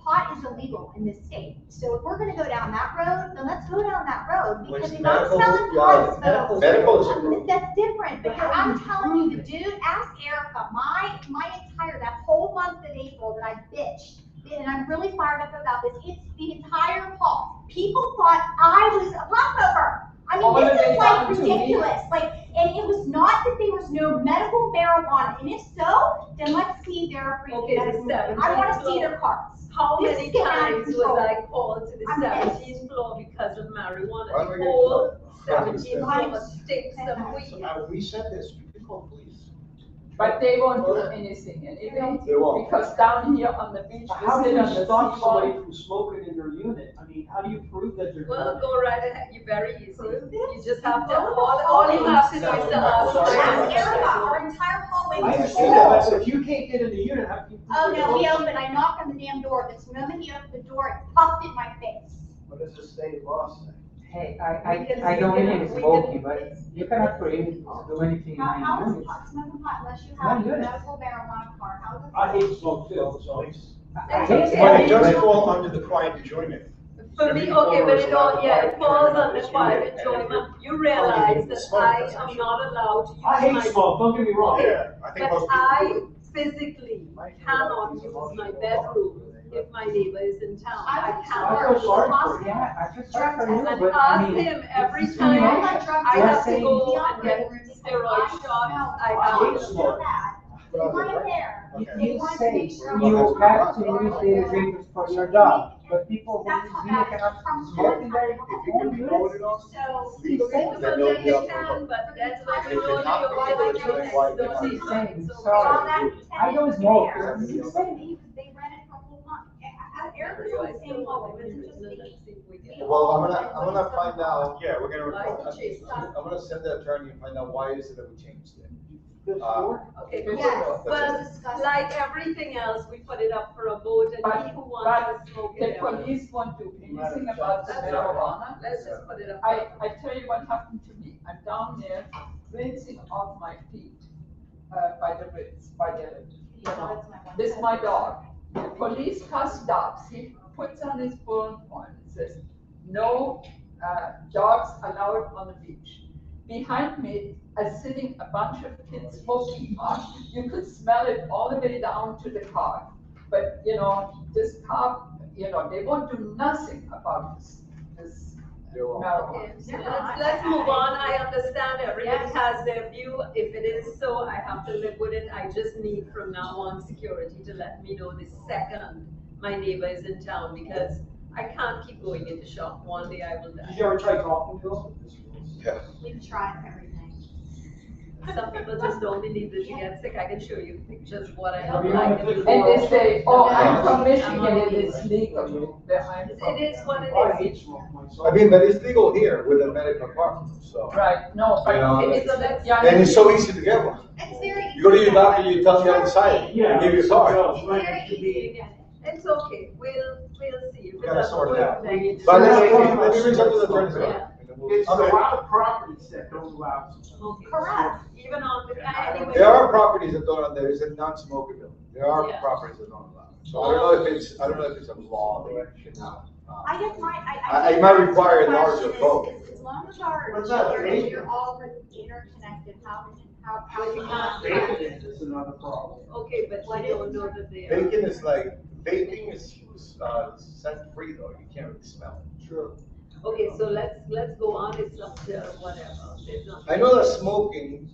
Pot is illegal in this state, so if we're gonna go down that road, then let's go down that road, because Which if I'm medical- selling yeah, pot smoke. medical is approved. That's different, because I'm telling you, the dude, ask Erica, my entire, that whole month of April that I bitched, and I'm really fired up about this, it's the entire hall. People thought I was a pot smoker. I All mean, the this way is like down to me. ridiculous, like, and it was not that there was no medical marijuana, and if so, then let's see their freaking Okay, the medical. 17th I wanna see floor. their cards. How This many is getting out of times was control. I called to the I'm pissed. 17th floor because of Why marijuana? don't we The get- whole Right. 17th floor stinks of So weed. now, we said this, you can call police. But they won't do anything, and They won't. because down here on the beach, How we do sit you on the stop somebody seawall. from smoking in their unit? I mean, how do you prove that they're? Well, doing it? go right ahead, you're very easy. You just have to, all you have to do is to ask. Ask for Erica, our it. entire hallway I was understand that, full. but if you can't get in the unit, how can you? prove Oh, they're no, we smoking? opened, I knocked on the damn door, this moment he opened the door, it puffed in my face. What does the state law say? Hey, We can- I don't we mean can- it's we smoking, can- but you cannot prohibit to do anything in How my is unit. pot smoking pot unless you My have a unit. medical marijuana card? How is it? I hate smoke too, so. I It's hate okay. But it does smoking, fall under the quiet enjoyment. For me, okay, but it all, yeah, it falls under quiet enjoyment. You realize that I am not allowed to use I hate my. smoke, don't get me wrong. Yeah, I think But most people I do. physically cannot use my bedroom if my neighbor is in town. I I cannot. feel sorry for you. yeah, I feel sorry for you, And but I ask mean. him every it's time All discrimination. my drug I You're have to saying- go and get steroid shots. I I hate have to. smoke. They weren't there. You They you wanted to say make sure. you have to use the agreements for your job, but people That's who how really bad cannot it's from smoke in their If you can be own voted units. on, So. He's saying, Then they'll be up for Can, but that's what If we they're know not you're voted, gonna then do why next, they don't not you? saying, So- sorry. Well, that I don't tenant smoke, there, it's he insane. leaves, they rent it for a whole month. Everyone's on the same level, it isn't just me. Well, I'm gonna find out. yeah, we're gonna Why report. would you stop? I'm gonna send the attorney and find out why is it that we changed it. Okay, Yes, well, let's discuss it. like everything else, we put it up for a vote, and he who wants to smoke The it. police won't do anything about the That's all marijuana. right. Let's just put it up. I tell you what happened to me. I'm down there rinsing off my feet, by the rinse, by the, you know, this is my dog. The police car stops, he puts on his bullhorn and says, no, dogs allowed on the beach. Behind me is sitting a bunch of kids smoking pot. You could smell it all the way down to the car. But, you know, this car, you know, they won't do nothing about this marijuana. Okay, so let's move on. I understand everybody has their view. If it is so, I have to live with it. I just need from now on security to let me know the second my neighbor is in town, because I can't keep going into shop. One day I will Did die. you ever try talking to them? Yeah. We've tried everything. Some people just don't believe that you get sick. I can show you pictures of what I Have look you like. ever and been- And they say, oh, I'm I'm from on Michigan, it it. is legal. Where I'm from. It is what it I is. hate smoking myself. I mean, but it's legal here with a medical apartment, so. Right, no, but. You know, Okay, so let's. Yeah. And it's so easy to get one. It's very easy. You go to your to doctor, get. you tell the other side, Yeah. they give you a card. It's very easy to get. It's okay, we'll see. If We it gotta doesn't sort it work, out. then you just- But let me reach out to the attorney. Yeah. It's a lot of properties that don't allow. Okay. Correct. Even on the, anyway. There are properties that don't, there is a non-smoking bill. There are Yeah. properties that don't allow. it. So I don't know if it's a law that you cannot. I guess my, I might require a larger question vote. is, as long as our, What's that, areas vaping? are all interconnected, how we Vaping is another problem. Okay, but I don't know that they are. Vaping is like, vaping is, scent free though, you can't really smell it. Sure. Okay, so let's go on, it's up to whatever. There's nothing. I know that smoking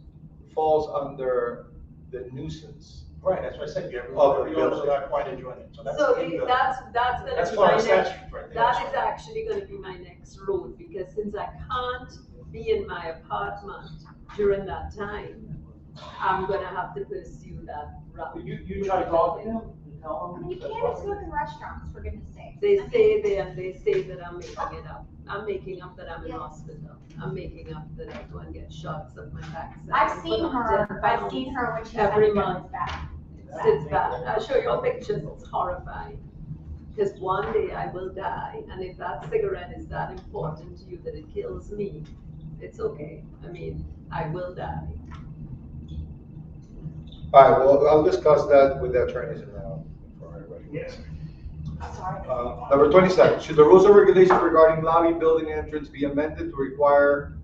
falls under the nuisance. Right, that's what I said, you have, Oh, you also got quite enjoyment, so that's. So in the- that's That's gonna be for our my next, statute right there. that is actually gonna be my next road, because since I can't be in my apartment during that time, I'm gonna have to pursue that route. You try to talk to them and tell I them. mean, you can't smoke in restaurants, for goodness sake. They say they say that I'm making it up. I'm making up that I'm in Yeah. hospital. I'm making up that I go and get shots of my backside. I've seen her when she's Every having month. it back. It's bad. I'll show you pictures. It's horrifying. Because one day I will die, and if that cigarette is that important to you that it kills me, it's okay. I mean, I will die. All right, well, I'll discuss that with the attorneys and now. Yes. Sorry. Number 27, should the rules and regulations regarding lobby building entrance be amended to require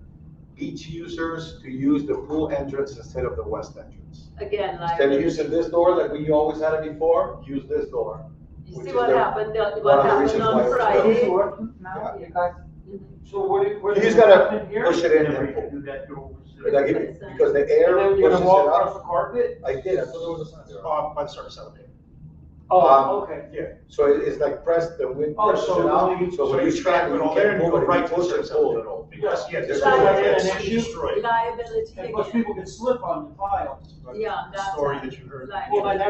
beach users to use the pool entrance instead of the west entrance? Again, like, Instead of using this door like we always had it before, use this door. you which see is what the- happened, one what of the happened reasons why on it was Friday? It's working now, Yeah. because So what? You just gotta in here? push it in Never there. even knew that door was there. Like if- because the air And then pushes you're it gonna walk across up. the carpet? I did, I thought there was a sign there. By the service elevator. Oh, okay. Yeah. So it's like press, the wind Oh, pushes so it out, when you- so when you stand, it you all there can't and you move go it, right you to the push it service forward. elevator. Because, yeah, this Like is an like issue. a destroyed Liability And plus people again. can slip on the tile. Yeah, that's. story that you heard. Well, and that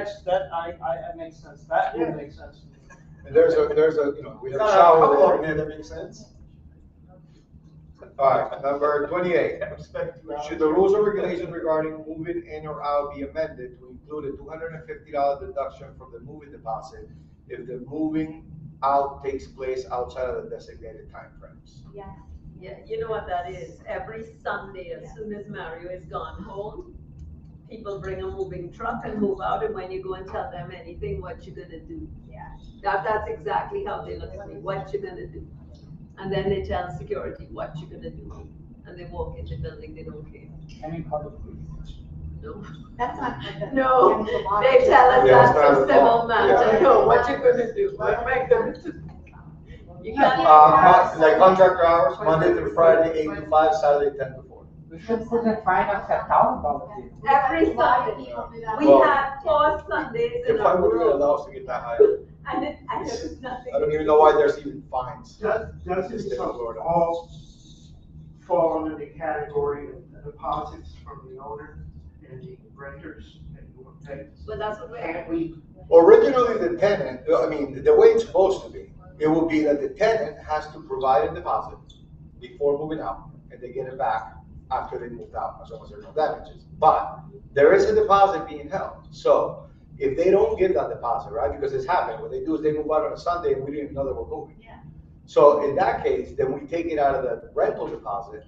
makes sense. That would make sense to me. And there's a, you know, we We have a got a couple shower of there. them there that make sense. All right, number 28. I expect 2 hours. Should the rules or regulations regarding moving in or out be amended to include a $250 deduction from the moving deposit if the moving out takes place outside of the designated timeframes? Yes. Yeah, you know what that is? Every Sunday, as soon as Mario is gone home, people bring a moving truck and move out, and when you go and tell them anything, what you gonna do? Yeah. That's exactly how they look at me, what you gonna do? And then they tell security, what you gonna do? And they walk in the building, they don't care. can you call the police? No, That's not. No, against the law. they tell us Yeah, that's it's a not a civil law. matter, Yeah. no, what you gonna do? What am I gonna do? You can't. Like contractor hours, Monday through Friday, 8 to 5, Saturday 10 to 4. We should put a fine of $1,000. Every Why Sunday. people do that? We Well, had 4 Sundays in If a I would really row, allow us to get that high, and there was nothing. I don't even know why there's even fines. Doesn't some all fall under the category of deposits from the owner and the renters that you want to pay? But that's what Can't we're, we, Originally, the tenant, I mean, the way it's supposed to be, it will be that the tenant has to provide a deposit before moving out, and they get it back after they moved out, as long as there are no damages. But there is a deposit being held, so if they don't give that deposit, right, because it's happened, what they do is they move out on a Sunday and we didn't even know they were moving. Yeah. So in that case, then we take it out of the rental deposit,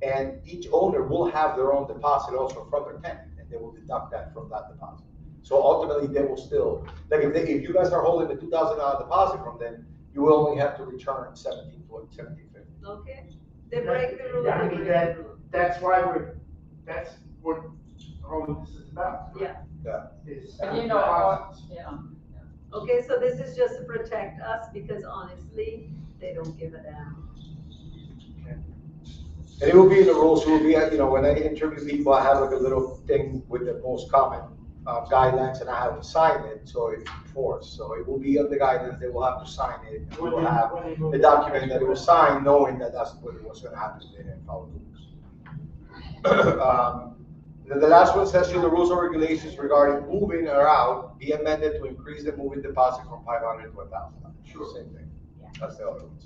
and each owner will have their own deposit also from their tenant, and they will deduct that from that deposit. So ultimately, they will still, like if you guys are holding the $2,000 deposit from them, you will only have to return $1,750. okay? They break the rule. I they mean, break the rule. that's why that's what all of this is about. Yeah. Is And you know, what? deposits. Yeah. Okay, so this is just to protect us, because honestly, they don't give a damn. And it will be in the rules, it will be, when I interview people, I have like a little thing with the most common guidelines, and I have to sign it, so it's enforced. So it will be on the guidelines, they will have to sign it, and we will have the document that it was signed, knowing that that's what was gonna happen, if they didn't follow the rules. Then the last one says, should the rules or regulations regarding moving or out be amended to increase the moving deposit from $500 to $1,000? Sure. Same thing. That's the other ones.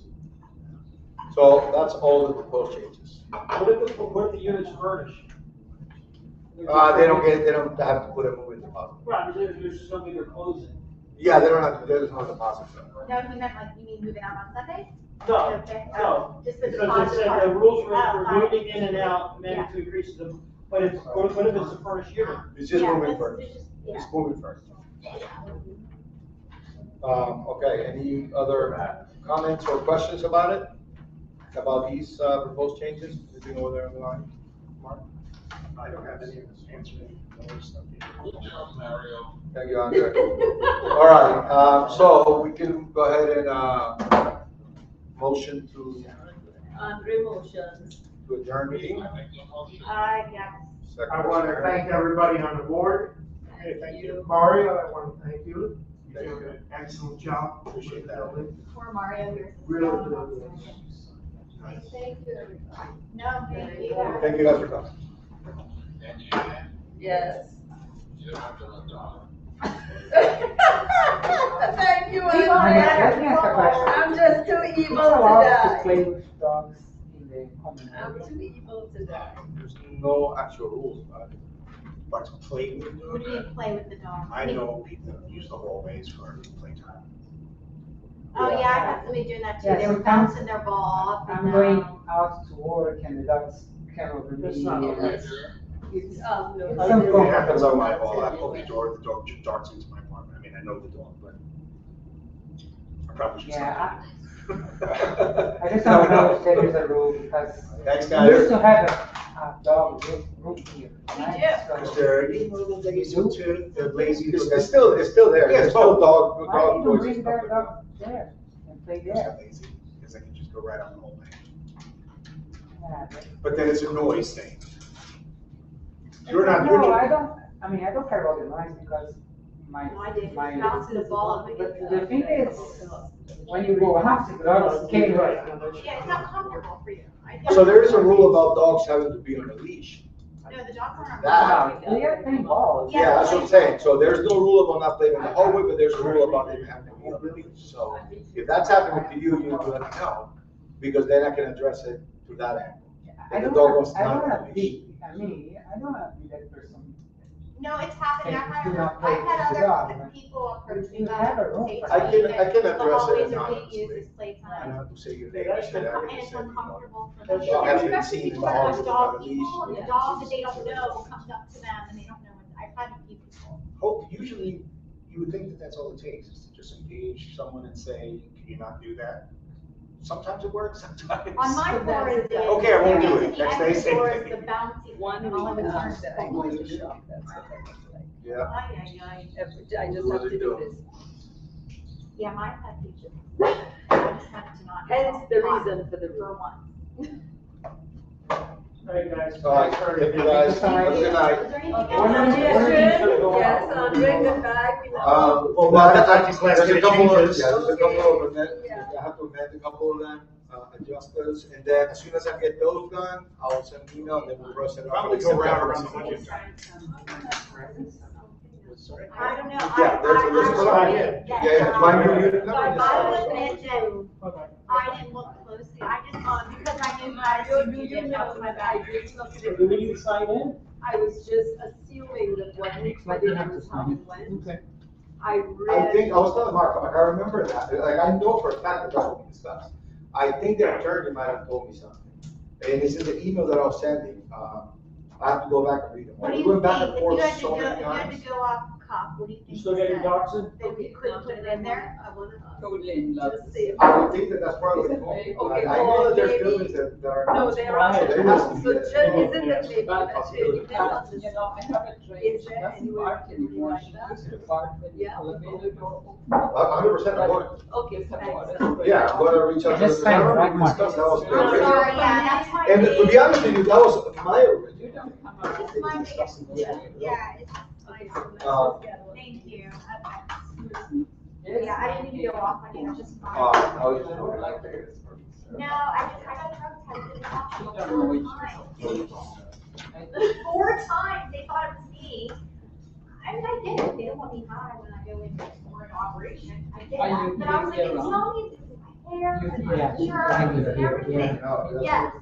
So that's all the proposed changes. What if the unit's furnished? They don't have to put a moving deposit. Right, there's just something they're closing. Yeah, they don't have to, there's no deposit. No, you meant like, you mean moving out on Sunday? No, Okay. no. Just the Because deposit it said part. the rules Oh, for moving in and out, meant to increase the, but it's, what if it's a furnished unit? It's just Yeah, moving it's first. just- yeah. It's moving first. Okay, any other comments or questions about it? About these proposed changes? Anything over there on the line? Mark? I don't have any answer. Mario. Thank you, Andre. All right, so we can go ahead and motion to Andre motions. adjourn meeting. Yeah. Second. I want to thank everybody on the board. Hey, thank you. Mario, I want to thank you. You did an excellent job. Appreciate that. Poor Mario here. Really, really good. Thank you, everybody. No, thank you. Thank you guys for coming. And Yes. you're not gonna die. Thank you, Let me ask you a question. I'm just too Who's evil to allowed to die. play with dogs in the common I'm area? too evil to die. There's no actual rules about it. But to play with What do you them, play with the dog? I know people use the hallways for playtime. Oh, yeah, I had somebody doing that too. Yeah, They were sometimes bouncing their ball up I'm and going down. out to work and the dogs come over me. That's not and okay. it's No. some It kind happens of- on my wall, I open the door, the dog darts into my apartment, I mean, I know the dog, but I probably should Yeah, stop. I just don't know if there is a rule because Thanks, we used guys. to have a dog room here. right? So- Is there any one of them that you took to, the lazy? It's still there. Yeah, There's it's still both. dog Why don't you toys and bring stuff their like dog that. there and play It's there? not lazy, because I can just go right on the hallway. Yeah, But then it's a noise thing. You're No, not. I don't care about the noise because my. No, I didn't. my- Bouncing the ball up But against the thing is, when you go out, the dogs came right. Yeah, it's not comfortable for you. So there is a rule about dogs having to be on a leash. No, the dogs aren't. on That- ball. We are playing balls. Yeah, that's what I'm saying. So there's no rule about not playing in the hallway, but there's a rule about them having to be on the leash. So if that's happening to you, you let me know, because then I can address it through that angle. I If the don't dog wanna, wants to I not don't have wanna a leash. be, I don't wanna be that person. No, it's happening. I've Do had not other, play I've had with the dog, other but people approach me you about have a it. room They for tell that. me I can that the address it hallways are being anonymously. used as I playtime. don't have to say your Yeah, name. that's I said the- I And already it's said, you know. uncomfortable for That's them. Dog has to be Especially seen in the because hallway there's without a dog leash. people, and the Yeah. dog that they don't know comes up to them and they don't know what, I've had a few people. Usually, you would think that that's all it takes, is to just engage someone and say, can you not do that? Sometimes it works, sometimes. On my floor is the. Okay, I won't do there it. is the Next day, exit same door is thing. the bouncy One one, all of week it's now ours. that I go to the shop, that's what I look like. Yeah. Ay, ay, ay. I just have to do this. Yeah, mine had features. I just had to not. Hence the Hot reason for the For rule. one. All right, guys. All right, thank you guys. Have a good night. Is there anything Okay. else? When are these gonna go Yes, out? Andre, the bag, we love. Well, there's a couple of, changes. yeah, there's a couple of, Yeah. I have to amend a couple of them, adjust those, and then as soon as I get those done, I'll send an email, and then we'll rush it out. Probably go around the budget time. I don't know. Yeah, there's a lot. Yeah, find your unit number. I will admit that I didn't look closely, I just, because I knew my, Do you know my bag? I did look at it. Do we need to sign in? I was just assuming that what he put in was how it went. Okay. I I read. think, I was telling Mark, I'm like, I remember that, like, I know for a fact that that's what we discussed. I think the attorney might have told me something, and it's in the email that I was sending, I have to go back and read them. what do We you went back think, and if you forth had to so go, many if you had times. to go off cuff, what do you think? You still got your docs in? That we couldn't put it in there? I wanna Totally in love. just see. I would think that that's probably what it told me, but I know that there's Maybe- buildings that are. No, there Right. are. There has to be So a- just, isn't it maybe But, a change? you know, I have a train, Is she there doesn't anywhere park anymore, like she that? used to park with the Yeah. elevator door open. 100%, I'm going, Okay, It's a thanks. water. yeah, I'm gonna reach out to Just the sign town, right we one. discussed, that was I'm good. sorry, yeah, that's my. And to be honest with you, that was my original. You don't come out. It's my biggest, yeah, it's Okay, my, so let's Uh, just get one. thank you. Yes. Yeah, I didn't even go off on you, just fine. I was I don't like it. No, I got drug tested You don't know which four one. times. 4 times, they thought it was me. I mean, I get it, they don't want me high when I go into for an operation, I get Are that, you but I was like, here it's around? not me, it's my hair, it's Yeah, my insurance, yeah, and everything. No, Yes.